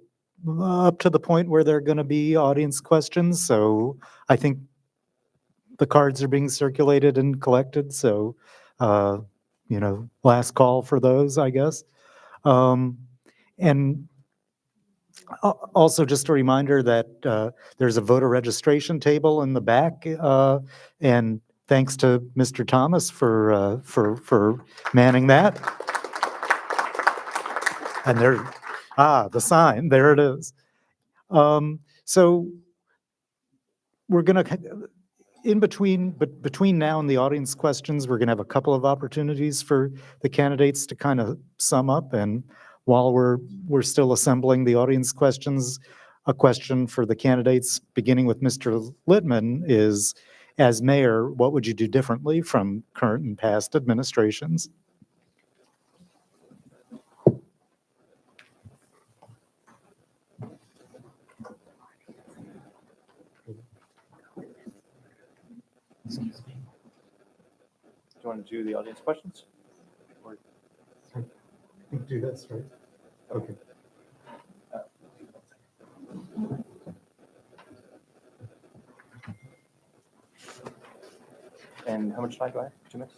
up to the point where there are going to be audience questions. So I think the cards are being circulated and collected. So, last call for those, I guess. And also just a reminder that there's a voter registration table in the back. And thanks to Mr. Thomas for manning that. And the sign, there it is. So we're going to, between now and the audience questions, we're going to have a couple of opportunities for the candidates to kind of sum up. And while we're still assembling the audience questions, a question for the candidates, beginning with Mr. Littman, is, as mayor, what would you do differently from current and past administrations? Excuse me. Do you want to do the audience questions? Or... Do this, right? Okay. And how much time do I have? 2 minutes?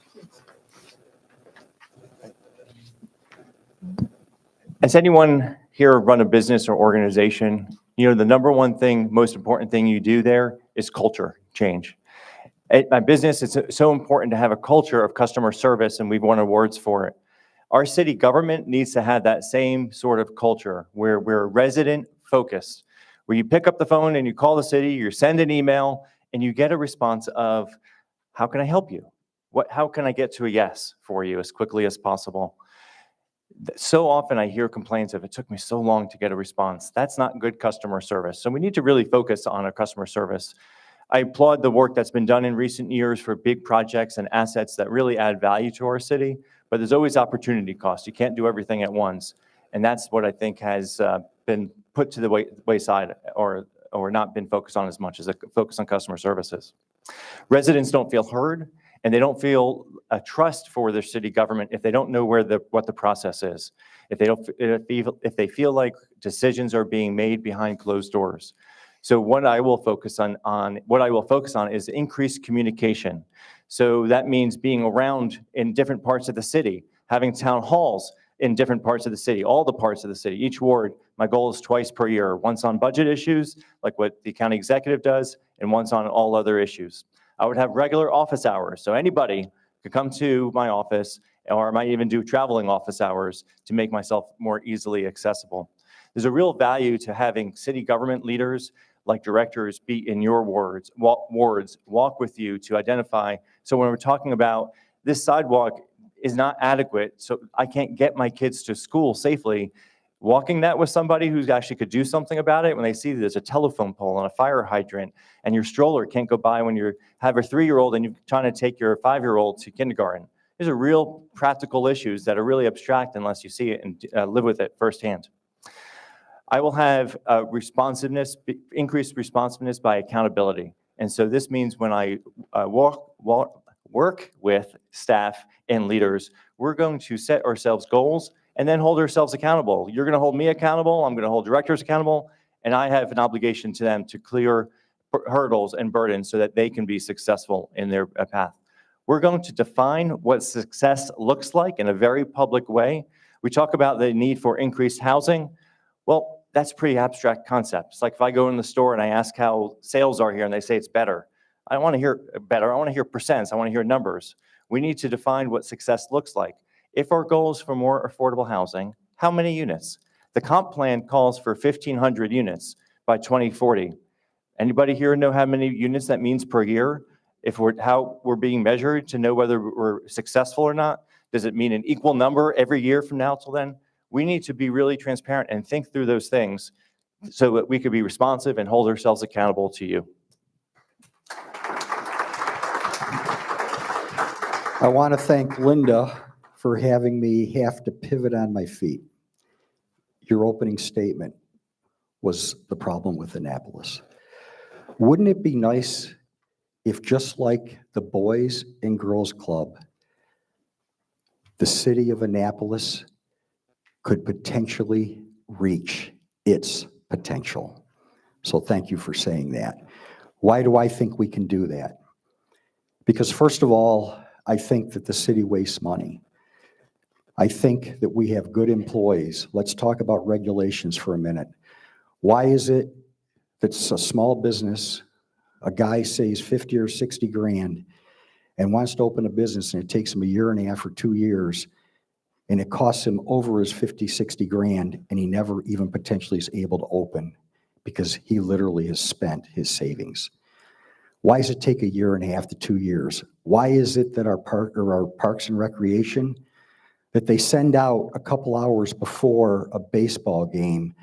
Has anyone here run a business or organization? You know, the number one thing, most important thing you do there is culture change. At my business, it's so important to have a culture of customer service, and we've won awards for it. Our city government needs to have that same sort of culture where we're resident focused, where you pick up the phone and you call the city, you send an email, and you get a response of, how can I help you? How can I get to a yes for you as quickly as possible? So often I hear complaints of, it took me so long to get a response. That's not good customer service. So we need to really focus on our customer service. I applaud the work that's been done in recent years for big projects and assets that really add value to our city, but there's always opportunity cost. You can't do everything at once. And that's what I think has been put to the wayside or not been focused on as much as a focus on customer services. Residents don't feel heard, and they don't feel a trust for their city government if they don't know what the process is. If they feel like decisions are being made behind closed doors. So what I will focus on is increased communication. So that means being around in different parts of the city, having town halls in different parts of the city, all the parts of the city, each ward. My goal is twice per year, once on budget issues, like what the county executive does, and once on all other issues. I would have regular office hours, so anybody could come to my office, or I might even do traveling office hours to make myself more easily accessible. There's a real value to having city government leaders like directors be in your wards, walk with you to identify. So when we're talking about this sidewalk is not adequate, so I can't get my kids to school safely, walking that with somebody who actually could do something about it when they see there's a telephone pole and a fire hydrant and your stroller can't go by when you have a 3-year-old and you're trying to take your 5-year-old to kindergarten. These are real practical issues that are really abstract unless you see it and live with it firsthand. I will have increased responsiveness by accountability. And so this means when I work with staff and leaders, we're going to set ourselves goals and then hold ourselves accountable. You're going to hold me accountable, I'm going to hold directors accountable, and I have an obligation to them to clear hurdles and burdens so that they can be successful in their path. We're going to define what success looks like in a very public way. We talk about the need for increased housing. Well, that's a pretty abstract concept. It's like if I go in the store and I ask how sales are here and they say it's better. I don't want to hear better. I want to hear percents. I want to hear numbers. We need to define what success looks like. If our goal is for more affordable housing, how many units? The comp plan calls for 1,500 units by 2040. Anybody here know how many units that means per year? How we're being measured to know whether we're successful or not? Does it mean an equal number every year from now till then? We need to be really transparent and think through those things so that we could be responsive and hold ourselves accountable to you. I want to thank Linda for having me have to pivot on my feet. Your opening statement was the problem with Annapolis. Wouldn't it be nice if, just like the Boys and Girls Club, the city of Annapolis could potentially reach its potential? So thank you for saying that. Why do I think we can do that? Because first of all, I think that the city wastes money. I think that we have good employees. Let's talk about regulations for a minute. Why is it that a small business, a guy saves 50 or 60 grand and wants to open a business and it takes him 1.5 years or 2 years and it costs him over his 50, 60 grand and he never even potentially is able to open because he literally has spent his savings? Why does it take 1.5 years to 2 years? Why is it that our Parks and Recreation, that they send out a couple hours before a baseball game,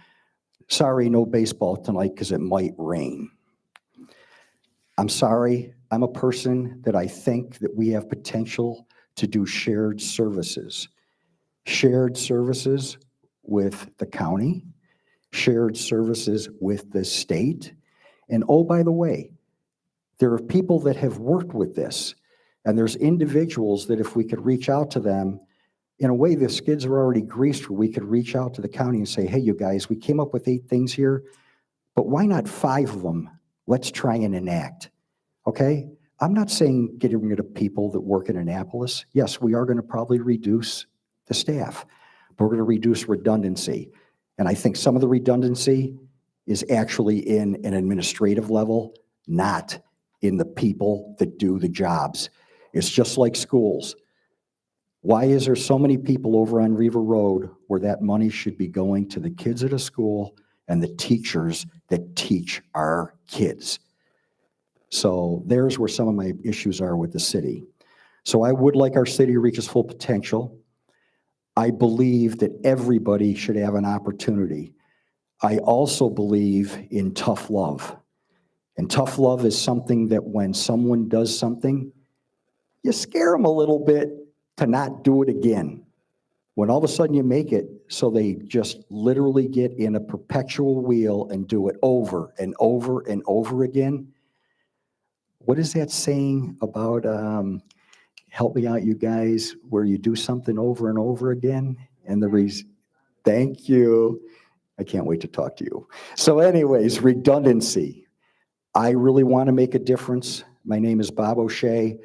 sorry, no baseball tonight because it might rain? I'm sorry, I'm a person that I think that we have potential to do shared services. Shared services with the county, shared services with the state. And oh, by the way, there are people that have worked with this, and there's individuals that if we could reach out to them, in a way the skids are already greased where we could reach out to the county and say, hey, you guys, we came up with 8 things here, but why not 5 of them? Let's try and enact, okay? I'm not saying getting rid of people that work in Annapolis. Yes, we are going to probably reduce the staff, but we're going to reduce redundancy. And I think some of the redundancy is actually in an administrative level, not in the people that do the jobs. It's just like schools. Why is there so many people over on Riva Road where that money should be going to the kids at a school and the teachers that teach our kids? So there's where some of my issues are with the city. So I would like our city to reach its full potential. I believe that everybody should have an opportunity. I also believe in tough love. And tough love is something that when someone does something, you scare them a little bit to not do it again. When all of a sudden you make it so they just literally get in a perpetual wheel and do it over and over and over again. What is that saying about, help me out, you guys, where you do something over and over again? And the reason, thank you. I can't wait to talk to you. So anyways, redundancy. I really want to make a difference. My name is Bob O'Shea.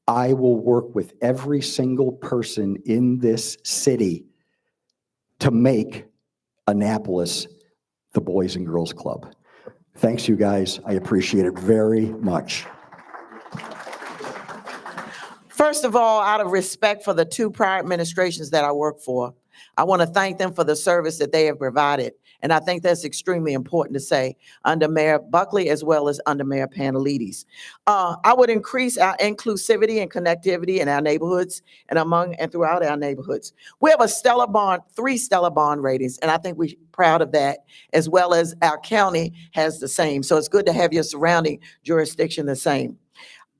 I will work with every single person in this city to make Annapolis the Boys and Girls Club. Thanks, you guys. I appreciate it very much. First of all, out of respect for the two prior administrations that I worked for, I want to thank them for the service that they have provided. And I think that's extremely important to say under Mayor Buckley as well as under Mayor Panelides. I would increase our inclusivity and connectivity in our neighborhoods and among and throughout our neighborhoods. We have a stellar bond, 3 stellar bond ratings, and I think we're proud of that, as well as our county has the same. So it's good to have your surrounding jurisdiction the same.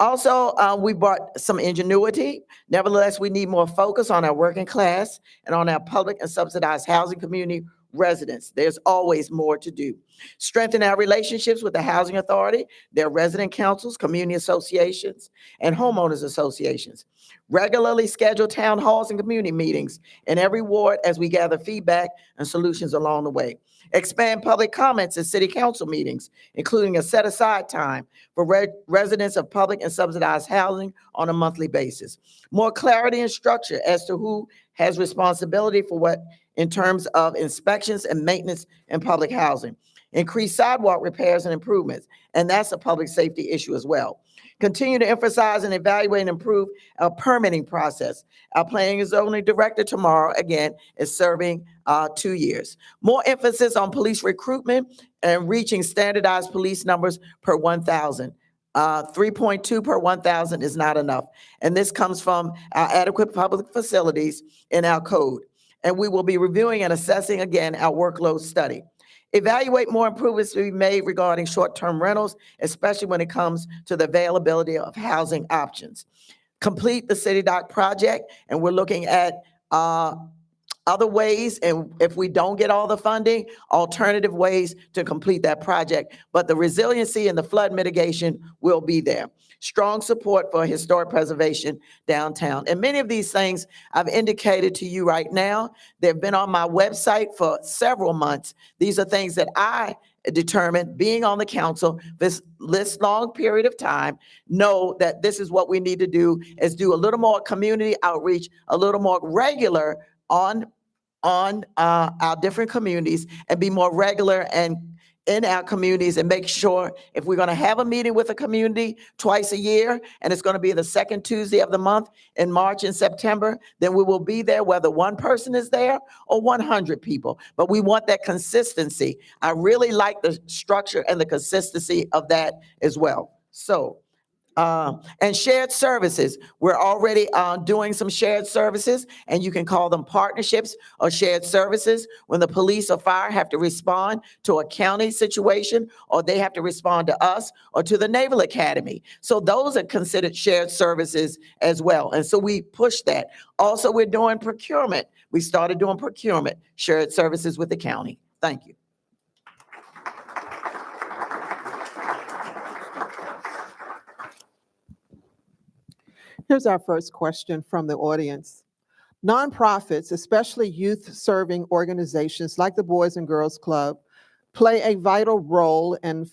Also, we brought some ingenuity. Nevertheless, we need more focus on our working class and on our public and subsidized housing community residents. There's always more to do. Strengthen our relationships with the housing authority, their resident councils, community associations, and homeowners associations. Regularly schedule town halls and community meetings in every ward as we gather feedback and solutions along the way. Expand public comments at city council meetings, including a set-aside time for residents of public and subsidized housing on a monthly basis. More clarity and structure as to who has responsibility for what in terms of inspections and maintenance in public housing. Increase sidewalk repairs and improvements, and that's a public safety issue as well. Continue to emphasize and evaluate and improve our permitting process. Our planning and zoning director tomorrow, again, is serving 2 years. More emphasis on police recruitment and reaching standardized police numbers per 1,000. 3.2 per 1,000 is not enough. And this comes from our adequate public facilities in our code. And we will be reviewing and assessing again our workload study. Evaluate more improvements to be made regarding short-term rentals, especially when it comes to the availability of housing options. Complete the City Dock project, and we're looking at other ways, and if we don't get all the funding, alternative ways to complete that project. But the resiliency and the flood mitigation will be there. Strong support for historic preservation downtown. And many of these things I've indicated to you right now. They've been on my website for several months. These are things that I determined, being on the council this long period of time, know that this is what we need to do, is do a little more community outreach, a little more regular on our different communities, and be more regular and in our communities, and make sure if we're going to have a meeting with a community twice a year, and it's going to be the second Tuesday of the month in March and September, then we will be there whether one person is there or 100 people. But we want that consistency. I really like the structure and the consistency of that as well. So, and shared services. We're already doing some shared services, and you can call them partnerships or shared services. When the police or fire have to respond to a county situation, or they have to respond to us or to the Naval Academy. So those are considered shared services as well. And so we push that. Also, we're doing procurement. We started doing procurement, shared services with the county. Thank you. Here's our first question from the audience. Nonprofits, especially youth-serving organizations like the Boys and Girls Club, play a vital role in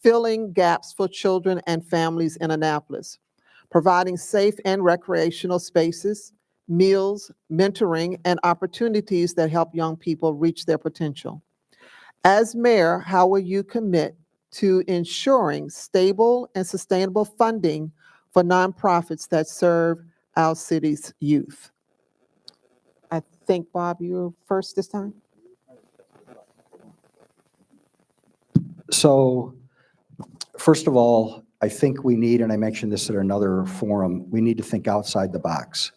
filling gaps for children and families in Annapolis. providing safe and recreational spaces, meals, mentoring, and opportunities that help young people reach their potential. As mayor, how will you commit to ensuring stable and sustainable funding for nonprofits that serve our city's youth? I think, Bob, you're first this time. So first of all, I think we need, and I mentioned this at another forum, we need to think outside the box.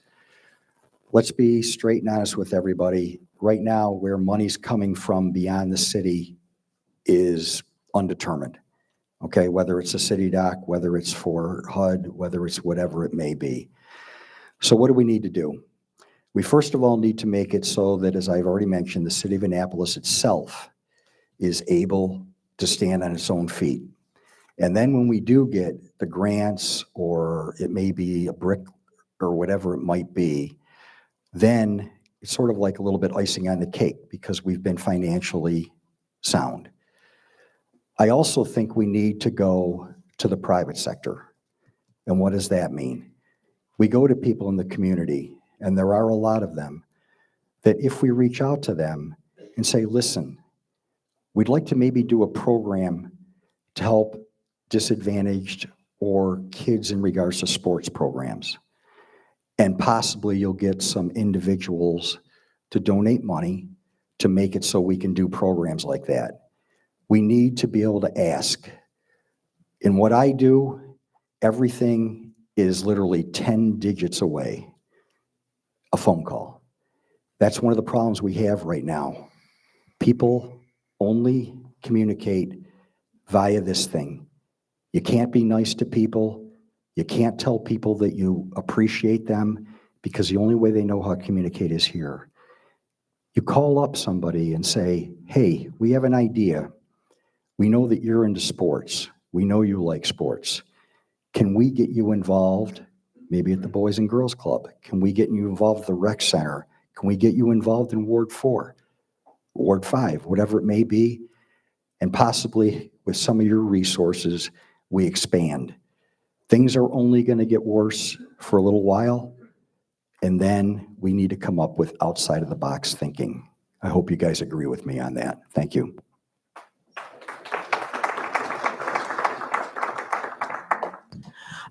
Let's be straight and honest with everybody. Right now, where money's coming from beyond the city is undetermined. Okay, whether it's a city dock, whether it's for HUD, whether it's whatever it may be. So what do we need to do? We first of all need to make it so that, as I've already mentioned, the city of Annapolis itself is able to stand on its own feet. And then when we do get the grants, or it may be a brick or whatever it might be, then it's sort of like a little bit icing on the cake because we've been financially sound. I also think we need to go to the private sector. And what does that mean? We go to people in the community, and there are a lot of them, that if we reach out to them and say, listen, we'd like to maybe do a program to help disadvantaged or kids in regards to sports programs. And possibly you'll get some individuals to donate money to make it so we can do programs like that. We need to be able to ask. In what I do, everything is literally 10 digits away, a phone call. That's one of the problems we have right now. People only communicate via this thing. You can't be nice to people. You can't tell people that you appreciate them, because the only way they know how to communicate is here. You call up somebody and say, hey, we have an idea. We know that you're into sports. We know you like sports. Can we get you involved maybe at the Boys and Girls Club? Can we get you involved at the rec center? Can we get you involved in Ward 4, Ward 5, whatever it may be? And possibly with some of your resources, we expand. Things are only going to get worse for a little while, and then we need to come up with outside of the box thinking. I hope you guys agree with me on that. Thank you.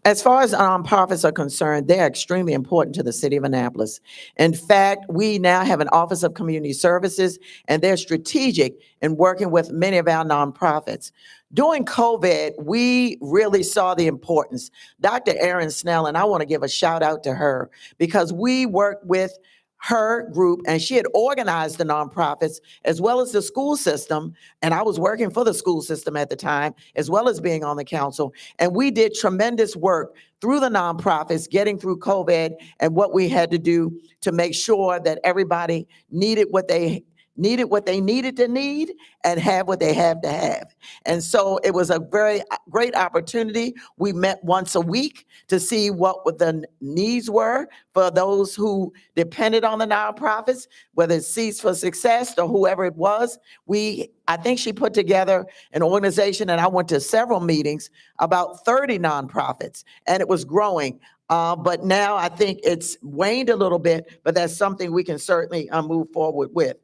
As far as nonprofits are concerned, they're extremely important to the city of Annapolis. In fact, we now have an Office of Community Services, and they're strategic in working with many of our nonprofits. During COVID, we really saw the importance. Dr. Erin Snell, and I want to give a shout out to her, because we worked with her group, and she had organized the nonprofits as well as the school system. And I was working for the school system at the time, as well as being on the council. And we did tremendous work through the nonprofits, getting through COVID and what we had to do to make sure that everybody needed what they needed to need and have what they have to have. And so it was a very great opportunity. We met once a week to see what the needs were for those who depended on the nonprofits, whether it's Seeds for Success or whoever it was. I think she put together an organization, and I went to several meetings, about 30 nonprofits, and it was growing. But now I think it's waned a little bit, but that's something we can certainly move forward with.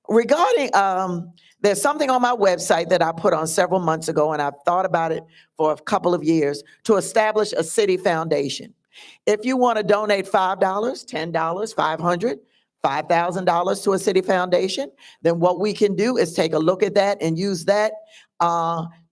Regarding, there's something on my website that I put on several months ago, and I've thought about it for a couple of years, to establish a city foundation. If you want to donate $5, $10, $500, $5,000 to a city foundation, then what we can do is take a look at that and use that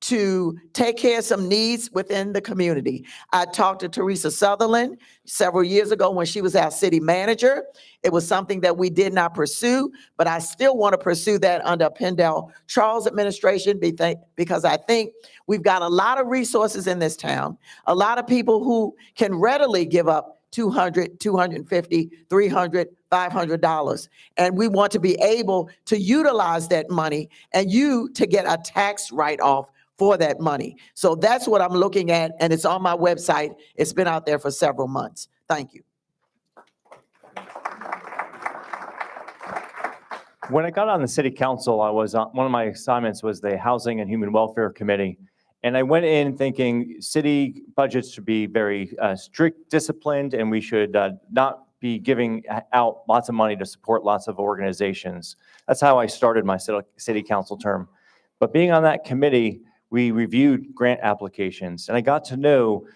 to take care of some needs within the community. I talked to Teresa Sutherland several years ago when she was our city manager. It was something that we did not pursue, but I still want to pursue that under Pendell Charles administration, because I think we've got a lot of resources in this town, a lot of people who can readily give up $200, $250, $300, $500. And we want to be able to utilize that money and you to get a tax write-off for that money. So that's what I'm looking at, and it's on my website. It's been out there for several months. Thank you. When I got on the city council, I was one of my assignments was the Housing and Human Welfare Committee. And I went in thinking city budgets should be very strict, disciplined, and we should not be giving out lots of money to support lots of organizations. That's how I started my city council term. But being on that committee, we reviewed grant applications, and I got to know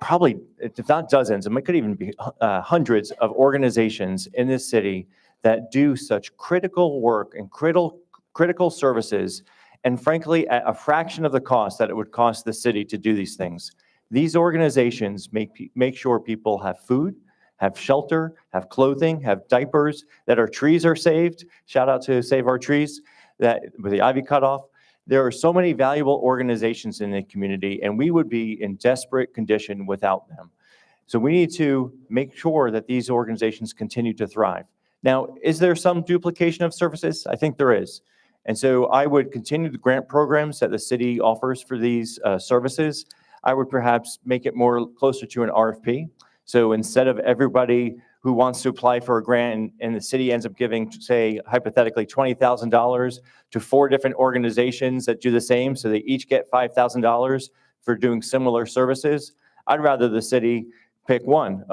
probably, if not dozens, it could even be hundreds of organizations in this city that do such critical work and critical services, and frankly, at a fraction of the cost that it would cost the city to do these things. These organizations make sure people have food, have shelter, have clothing, have diapers, that our trees are saved. Shout out to Save Our Trees, that with the ivy cut off. There are so many valuable organizations in the community, and we would be in desperate condition without them. So we need to make sure that these organizations continue to thrive. Now, is there some duplication of services? I think there is. And so I would continue the grant programs that the city offers for these services. I would perhaps make it more closer to an RFP. So instead of everybody who wants to apply for a grant and the city ends up giving, say, hypothetically $20,000 to 4 different organizations that do the same, so they each get $5,000 for doing similar services, I'd rather the city pick one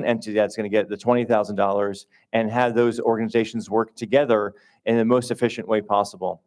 entity that's going to get the $20,000 and have those organizations work together in the most efficient way possible.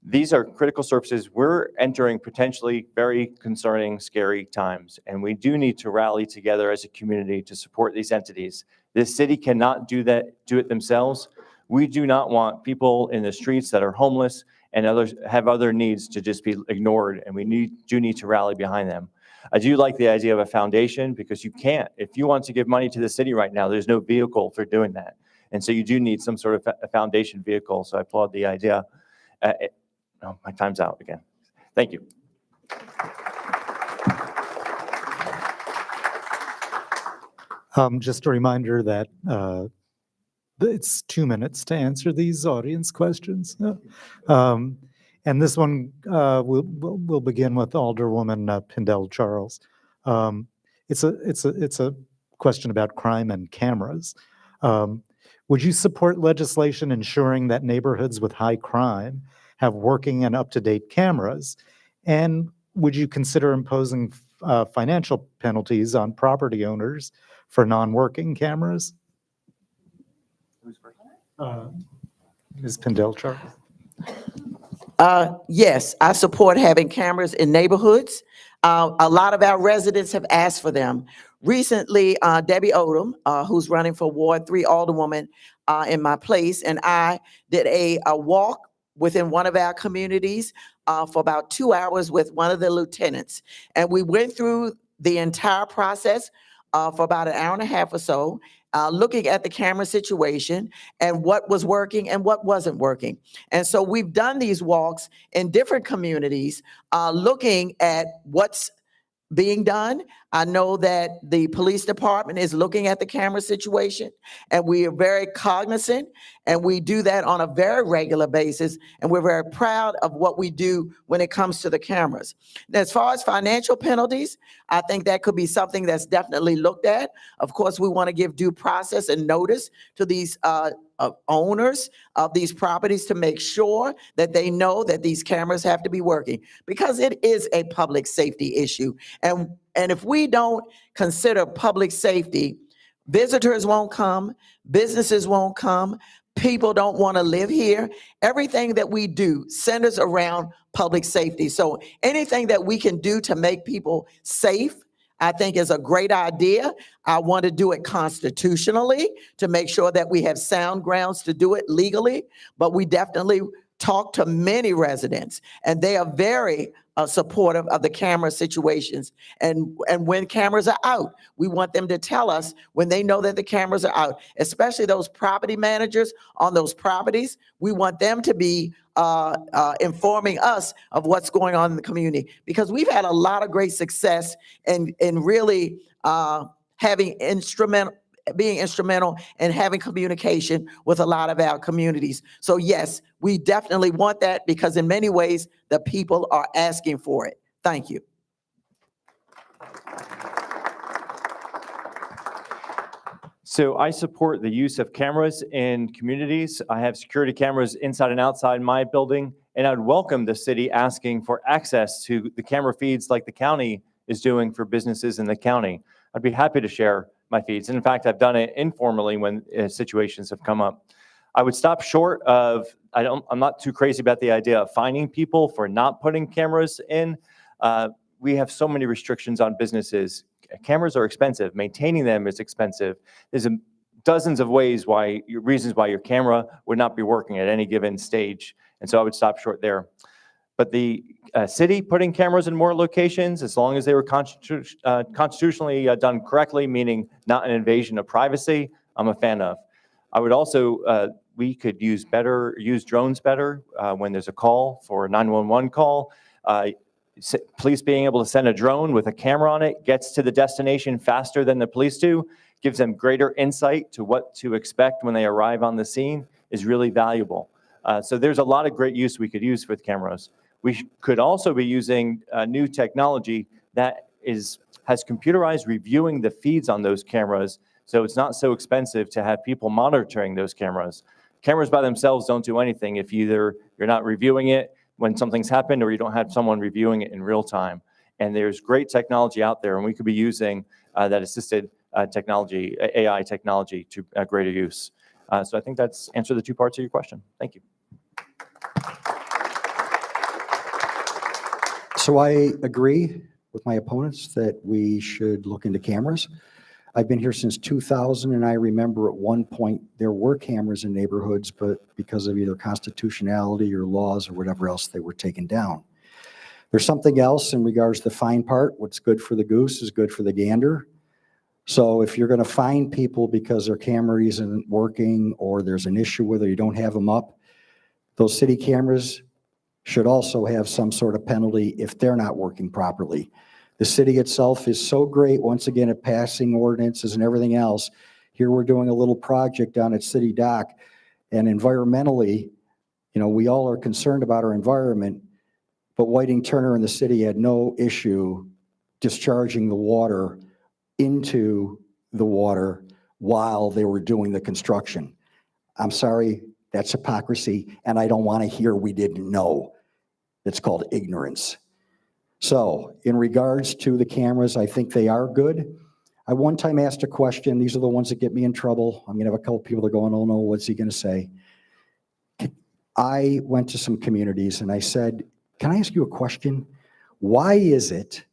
These are critical services. We're entering potentially very concerning, scary times, and we do need to rally together as a community to support these entities. This city cannot do it themselves. We do not want people in the streets that are homeless and others have other needs to just be ignored, and we do need to rally behind them. I do like the idea of a foundation, because you can't, if you want to give money to the city right now, there's no vehicle for doing that. And so you do need some sort of a foundation vehicle, so I applaud the idea. Oh, my time's out again. Thank you. Just a reminder that it's 2 minutes to answer these audience questions. And this one, we'll begin with Alderwoman Pindell Charles. It's a question about crime and cameras. Would you support legislation ensuring that neighborhoods with high crime have working and up-to-date cameras? And would you consider imposing financial penalties on property owners for non-working cameras? Ms. Pindell Charles. Yes, I support having cameras in neighborhoods. A lot of our residents have asked for them. Recently, Debbie Odom, who's running for Ward 3 Alderwoman in my place, and I did a walk within one of our communities for about 2 hours with one of the lieutenants. And we went through the entire process for about an hour and a half or so, looking at the camera situation and what was working and what wasn't working. And so we've done these walks in different communities, looking at what's being done. I know that the police department is looking at the camera situation, and we are very cognizant, and we do that on a very regular basis, and we're very proud of what we do when it comes to the cameras. Now, as far as financial penalties, I think that could be something that's definitely looked at. Of course, we want to give due process and notice to these owners of these properties to make sure that they know that these cameras have to be working, because it is a public safety issue. And if we don't consider public safety, visitors won't come, businesses won't come, people don't want to live here. Everything that we do centers around public safety. So anything that we can do to make people safe, I think is a great idea. I want to do it constitutionally to make sure that we have sound grounds to do it legally, but we definitely talk to many residents, and they are very supportive of the camera situations. And when cameras are out, we want them to tell us when they know that the cameras are out, especially those property managers on those properties. We want them to be informing us of what's going on in the community, because we've had a lot of great success in really being instrumental in having communication with a lot of our communities. So yes, we definitely want that, because in many ways, the people are asking for it. Thank you. So I support the use of cameras in communities. I have security cameras inside and outside my building, And I'd welcome the city asking for access to the camera feeds like the county is doing for businesses in the county. I'd be happy to share my feeds. And in fact, I've done it informally when situations have come up. I would stop short of, I'm not too crazy about the idea of fining people for not putting cameras in. We have so many restrictions on businesses. Cameras are expensive. Maintaining them is expensive. There's dozens of reasons why your camera would not be working at any given stage. And so I would stop short there. But the city putting cameras in more locations, as long as they were constitutionally done correctly, meaning not an invasion of privacy, I'm a fan of. I would also, we could use drones better when there's a call for a 911 call. Police being able to send a drone with a camera on it gets to the destination faster than the police do, gives them greater insight to what to expect when they arrive on the scene, is really valuable. So there's a lot of great use we could use with cameras. We could also be using new technology that has computerized reviewing the feeds on those cameras, so it's not so expensive to have people monitoring those cameras. Cameras by themselves don't do anything if either you're not reviewing it when something's happened or you don't have someone reviewing it in real time. And there's great technology out there, and we could be using that assisted technology, AI technology, to greater use. So I think that's answered the two parts of your question. Thank you. So I agree with my opponents that we should look into cameras. I've been here since 2000, and I remember at one point there were cameras in neighborhoods, but because of either constitutionality or laws or whatever else, they were taken down. There's something else in regards to the fine part. What's good for the goose is good for the gander. So if you're going to fine people because their camera isn't working or there's an issue with it, you don't have them up, those city cameras should also have some sort of penalty if they're not working properly. The city itself is so great, once again, at passing ordinances and everything else. Here we're doing a little project down at City Dock, and environmentally, we all are concerned about our environment, but Whiting Turner and the city had no issue discharging the water into the water while they were doing the construction. I'm sorry, that's hypocrisy, and I don't want to hear we didn't know. It's called ignorance. So in regards to the cameras, I think they are good. I one time asked a question. These are the ones that get me in trouble. I'm going to have a couple people that are going, oh no, what's he going to say? I went to some communities and I said, can I ask you a question? Why is it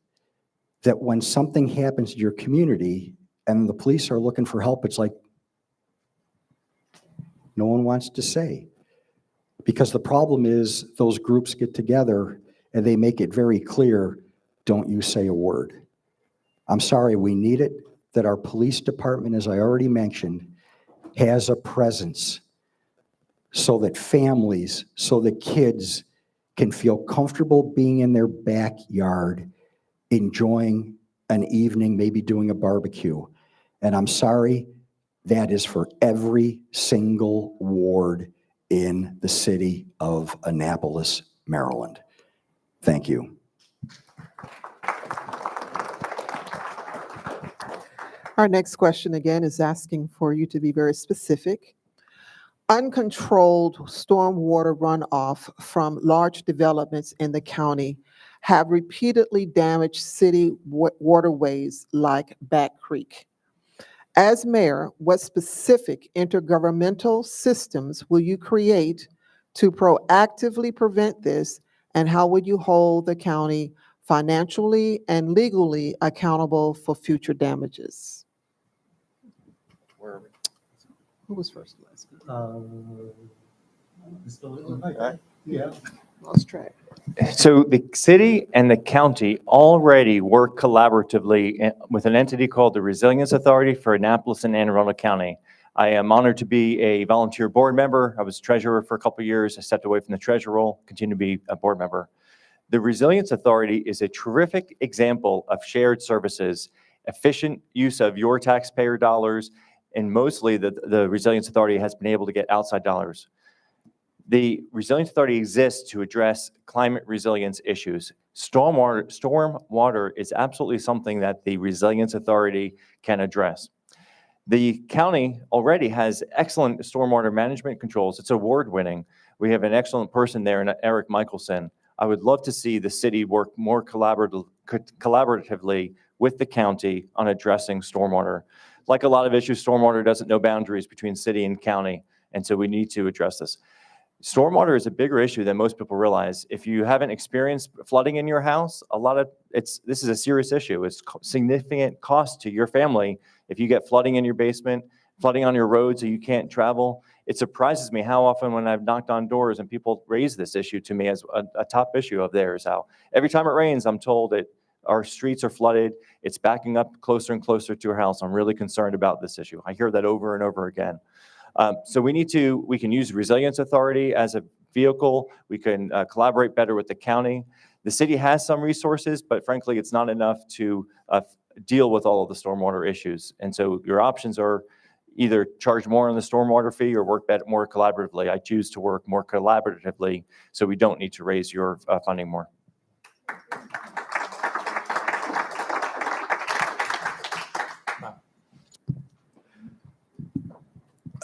that when something happens in your community and the police are looking for help, it's like no one wants to say? Because the problem is those groups get together and they make it very clear, don't you say a word. I'm sorry, we need it, that our police department, as I already mentioned, has a presence so that families, so that kids can feel comfortable being in their backyard, enjoying an evening, maybe doing a barbecue. And I'm sorry, that is for every single ward in the city of Annapolis, Maryland. Thank you. Our next question again is asking for you to be very specific. Uncontrolled stormwater runoff from large developments in the county have repeatedly damaged city waterways like Back Creek. As mayor, what specific intergovernmental systems will you create to proactively prevent this, and how would you hold the county financially and legally accountable for future damages? Who was first? Yeah. Lost track. So the city and the county already work collaboratively with an entity called the Resilience Authority for Annapolis and Anne Arundel County. I am honored to be a volunteer board member. I was treasurer for a couple of years. I stepped away from the treasurer role, continue to be a board member. The Resilience Authority is a terrific example of shared services, efficient use of your taxpayer dollars, and mostly the Resilience Authority has been able to get outside dollars. The Resilience Authority exists to address climate resilience issues. Stormwater is absolutely something that the Resilience Authority can address. The county already has excellent stormwater management controls. It's award-winning. We have an excellent person there, Eric Michelson. I would love to see the city work more collaboratively with the county on addressing stormwater. Like a lot of issues, stormwater doesn't know boundaries between city and county, and so we need to address this. Stormwater is a bigger issue than most people realize. If you haven't experienced flooding in your house, this is a serious issue. It's significant cost to your family if you get flooding in your basement, flooding on your roads so you can't travel. It surprises me how often when I've knocked on doors and people raise this issue to me as a top issue of theirs, how every time it rains, I'm told that our streets are flooded. It's backing up closer and closer to our house. I'm really concerned about this issue. I hear that over and over again. So we can use Resilience Authority as a vehicle. We can collaborate better with the county. The city has some resources, but frankly, it's not enough to deal with all of the stormwater issues. And so your options are either charge more on the stormwater fee or work more collaboratively. I choose to work more collaboratively so we don't need to raise your funding more.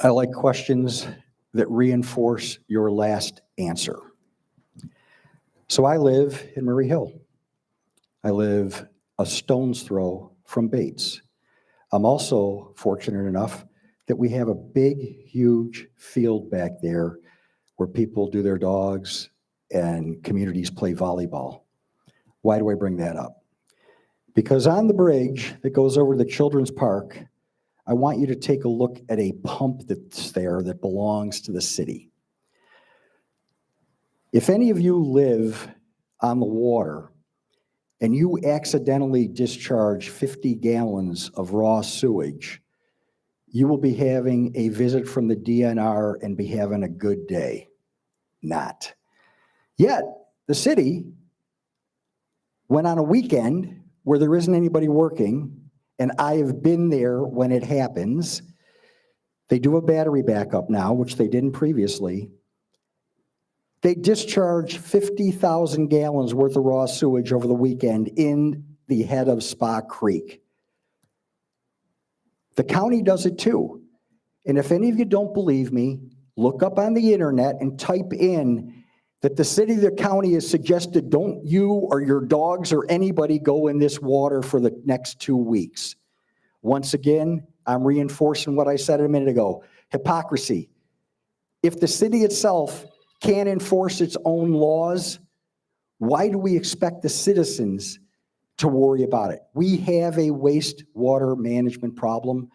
I like questions that reinforce your last answer. So I live in Murray Hill. I live a stone's throw from Bates. I'm also fortunate enough that we have a big, huge field back there where people do their dogs and communities play volleyball. Why do I bring that up? Because on the bridge that goes over to the Children's Park, I want you to take a look at a pump that's there that belongs to the city. If any of you live on the water and you accidentally discharge 50 gallons of raw sewage, you will be having a visit from the DNR and be having a good day. Not. Yet, the city went on a weekend where there isn't anybody working, and I have been there when it happens. They do a battery backup now, which they didn't previously. They discharge 50,000 gallons worth of raw sewage over the weekend in the head of Spa Creek. The county does it too. And if any of you don't believe me, look up on the internet and type in that the city, the county has suggested don't you or your dogs or anybody go in this water for the next 2 weeks. Once again, I'm reinforcing what I said a minute ago. Hypocrisy. If the city itself can't enforce its own laws, why do we expect the citizens to worry about it? We have a wastewater management problem,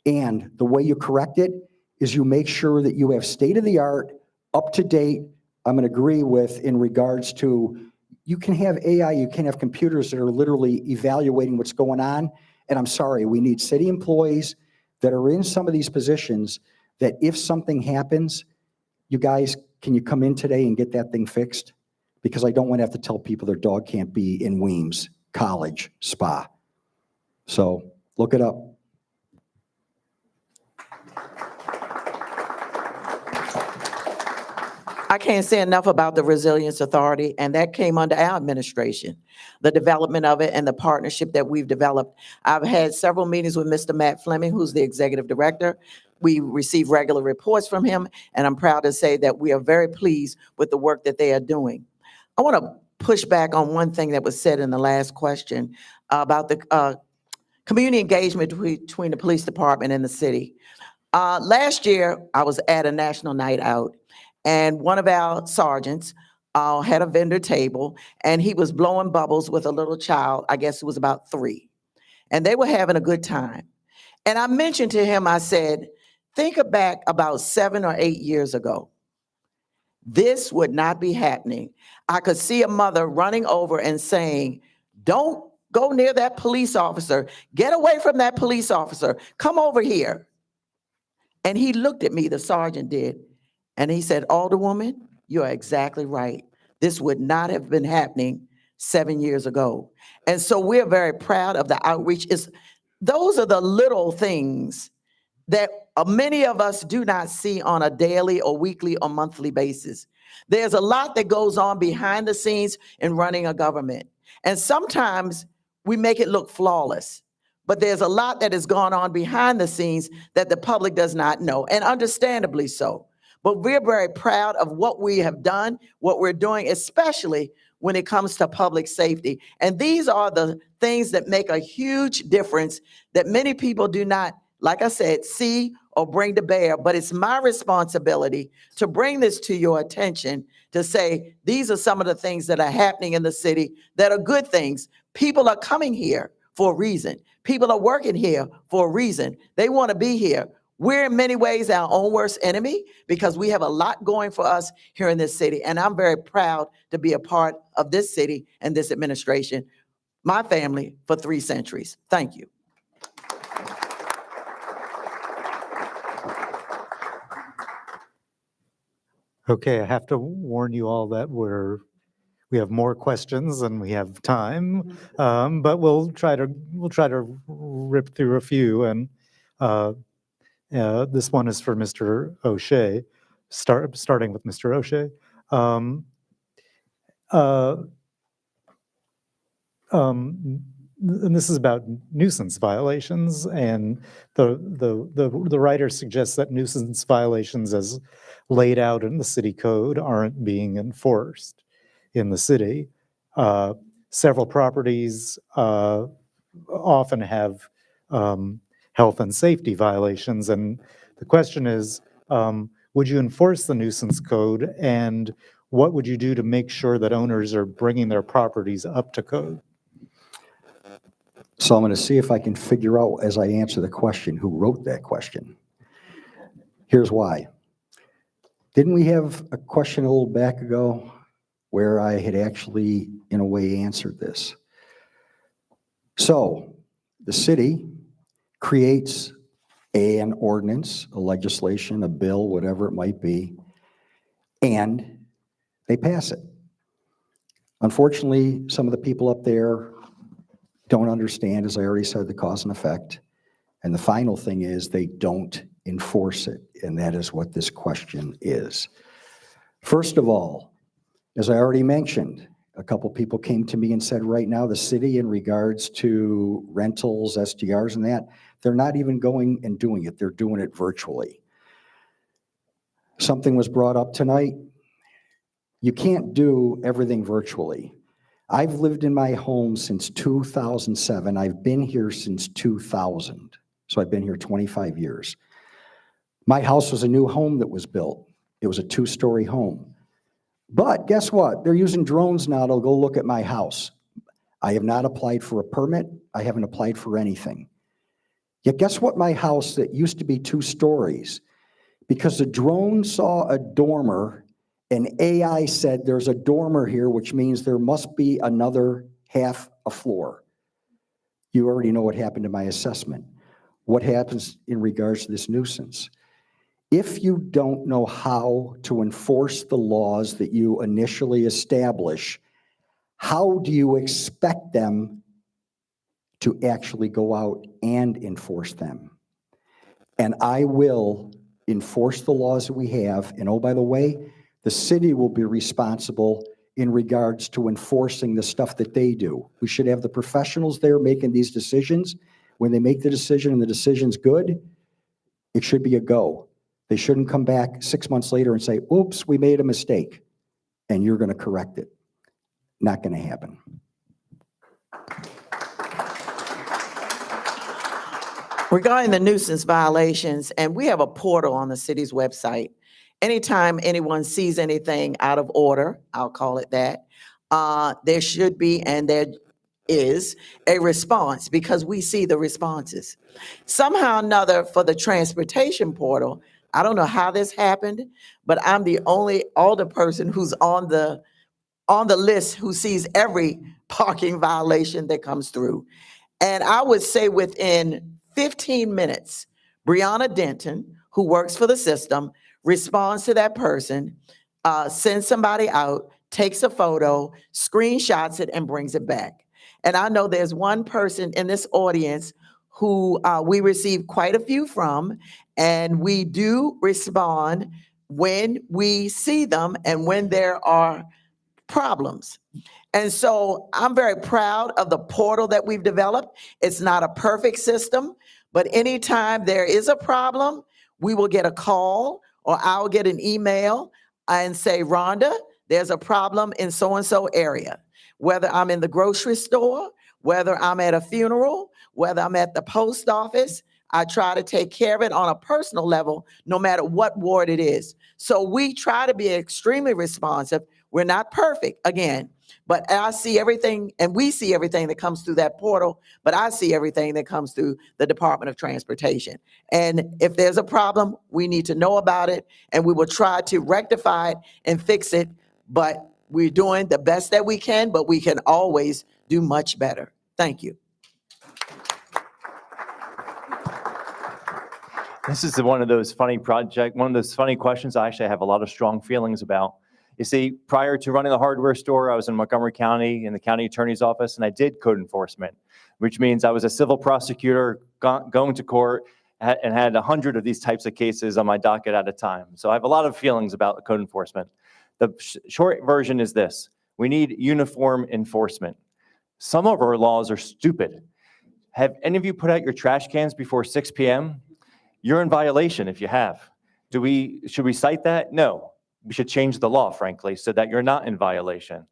and the way you correct it is you make sure that you have state-of-the-art, up-to-date. I'm going to agree with in regards to you can have AI, you can have computers that are literally evaluating what's going on. And I'm sorry, we need city employees that are in some of these positions that if something happens, you guys, can you come in today and get that thing fixed? Because I don't want to have to tell people their dog can't be in Weems College Spa. So look it up. I can't say enough about the Resilience Authority, and that came under our administration, the development of it and the partnership that we've developed. I've had several meetings with Mr. Matt Fleming, who's the executive director. We receive regular reports from him, and I'm proud to say that we are very pleased with the work that they are doing. I want to push back on one thing that was said in the last question about the community engagement between the police department and the city. Last year, I was at a national night out, and one of our sergeants had a vendor table, and he was blowing bubbles with a little child, I guess it was about 3. And they were having a good time. And I mentioned to him, I said, think back about 7 or 8 years ago. This would not be happening. I could see a mother running over and saying, don't go near that police officer. Get away from that police officer. Come over here. And he looked at me, the sergeant did, and he said, Alderwoman, you're exactly right. This would not have been happening 7 years ago. And so we're very proud of the outreach. Those are the little things that many of us do not see on a daily or weekly or monthly basis. There's a lot that goes on behind the scenes in running a government. And sometimes we make it look flawless. But there's a lot that has gone on behind the scenes that the public does not know, and understandably so. but we're very proud of what we have done, what we're doing, especially when it comes to public safety. And these are the things that make a huge difference that many people do not, like I said, see or bring to bear. But it's my responsibility to bring this to your attention, to say, these are some of the things that are happening in the city that are good things. People are coming here for a reason. People are working here for a reason. They want to be here. We're in many ways our own worst enemy because we have a lot going for us here in this city. And I'm very proud to be a part of this city and this administration, my family for 3 centuries. Thank you. Okay, I have to warn you all that we have more questions than we have time, but we'll try to rip through a few. And this one is for Mr. O'Shea, starting with Mr. O'Shea. And this is about nuisance violations, and the writer suggests that nuisance violations as laid out in the city code aren't being enforced in the city. Several properties often have health and safety violations, and the question is, would you enforce the nuisance code, and what would you do to make sure that owners are bringing their properties up to code? So I'm going to see if I can figure out, as I answer the question, who wrote that question. Here's why. Didn't we have a question a little back ago where I had actually, in a way, answered this? So the city creates an ordinance, a legislation, a bill, whatever it might be, and they pass it. Unfortunately, some of the people up there don't understand, as I already said, the cause and effect. And the final thing is they don't enforce it. And that is what this question is. First of all, as I already mentioned, a couple people came to me and said right now the city, in regards to rentals, SDRs and that, they're not even going and doing it. They're doing it virtually. Something was brought up tonight. You can't do everything virtually. I've lived in my home since 2007. I've been here since 2000. So I've been here 25 years. My house was a new home that was built. It was a 2-story home. But guess what? They're using drones now to go look at my house. I have not applied for a permit. I haven't applied for anything. Yet guess what? My house that used to be 2 stories, because the drone saw a dormer, and AI said there's a dormer here, which means there must be another half a floor. You already know what happened to my assessment. What happens in regards to this nuisance? If you don't know how to enforce the laws that you initially establish, how do you expect them to actually go out and enforce them? And I will enforce the laws that we have. And oh, by the way, the city will be responsible in regards to enforcing the stuff that they do. We should have the professionals there making these decisions. When they make the decision and the decision's good, it should be a go. They shouldn't come back 6 months later and say, oops, we made a mistake, and you're going to correct it. Not going to happen. Regarding the nuisance violations, and we have a portal on the city's website. Anytime anyone sees anything out of order, I'll call it that, there should be, and there is, a response, because we see the responses. Somehow or another, for the transportation portal, I don't know how this happened, but I'm the only alder person who's on the list who sees every parking violation that comes through. And I would say within 15 minutes, Brianna Denton, who works for the system, responds to that person, sends somebody out, takes a photo, screenshots it, and brings it back. And I know there's one person in this audience who we receive quite a few from, and we do respond when we see them and when there are problems. And so I'm very proud of the portal that we've developed. It's not a perfect system, but anytime there is a problem, we will get a call or I'll get an email and say, Rhonda, there's a problem in so-and-so area. Whether I'm in the grocery store, whether I'm at a funeral, whether I'm at the post office, I try to take care of it on a personal level, no matter what ward it is. So we try to be extremely responsive. We're not perfect, again, but I see everything, and we see everything that comes through that portal, but I see everything that comes through the Department of Transportation. And if there's a problem, we need to know about it, and we will try to rectify it and fix it. But we're doing the best that we can, but we can always do much better. Thank you. This is one of those funny questions I actually have a lot of strong feelings about. You see, prior to running the hardware store, I was in Montgomery County in the county attorney's office, and I did code enforcement, which means I was a civil prosecutor going to court and had 100 of these types of cases on my docket at a time. So I have a lot of feelings about code enforcement. The short version is this: we need uniform enforcement. Some of our laws are stupid. Have any of you put out your trash cans before 6 p.m.? You're in violation if you have. Should we cite that? No. We should change the law, frankly, so that you're not in violation.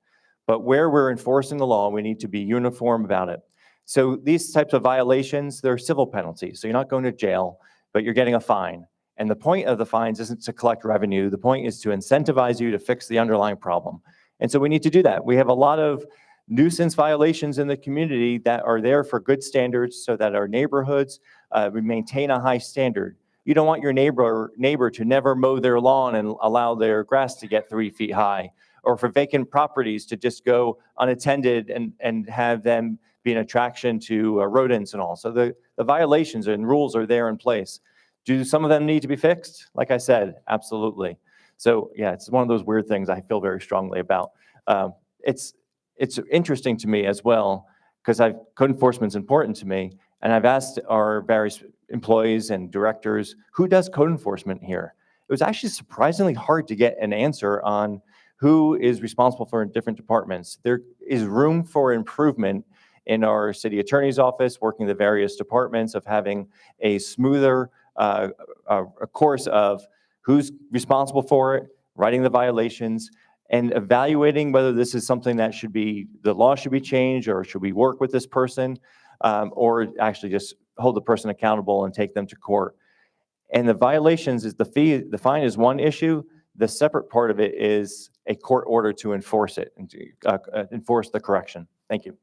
But where we're enforcing the law, we need to be uniform about it. So these types of violations, they're civil penalties. So you're not going to jail, but you're getting a fine. And the point of the fines isn't to collect revenue. The point is to incentivize you to fix the underlying problem. And so we need to do that. We have a lot of nuisance violations in the community that are there for good standards so that our neighborhoods we maintain a high standard. You don't want your neighbor to never mow their lawn and allow their grass to get 3 feet high, or for vacant properties to just go unattended and have them be an attraction to rodents and all. So the violations and rules are there in place. Do some of them need to be fixed? Like I said, absolutely. So yeah, it's one of those weird things I feel very strongly about. It's interesting to me as well, because code enforcement is important to me. And I've asked our various employees and directors, who does code enforcement here? It was actually surprisingly hard to get an answer on who is responsible for different departments. There is room for improvement in our city attorney's office, working the various departments, of having a smoother a course of who's responsible for it, writing the violations, and evaluating whether this is something that the law should be changed, or should we work with this person? Or actually just hold the person accountable and take them to court. And the violations is the fine is one issue. The separate part of it is a court order to enforce it and to enforce the correction. Thank you.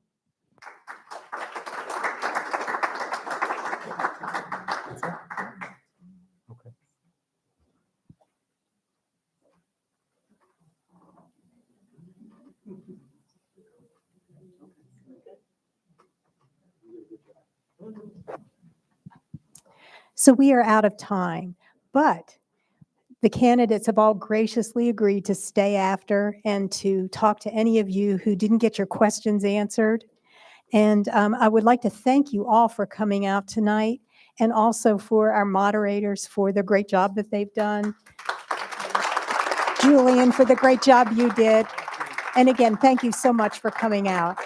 So we are out of time, but the candidates have all graciously agreed to stay after and to talk to any of you who didn't get your questions answered. And I would like to thank you all for coming out tonight, and also for our moderators for the great job that they've done. Julian, for the great job you did. And again, thank you so much for coming out.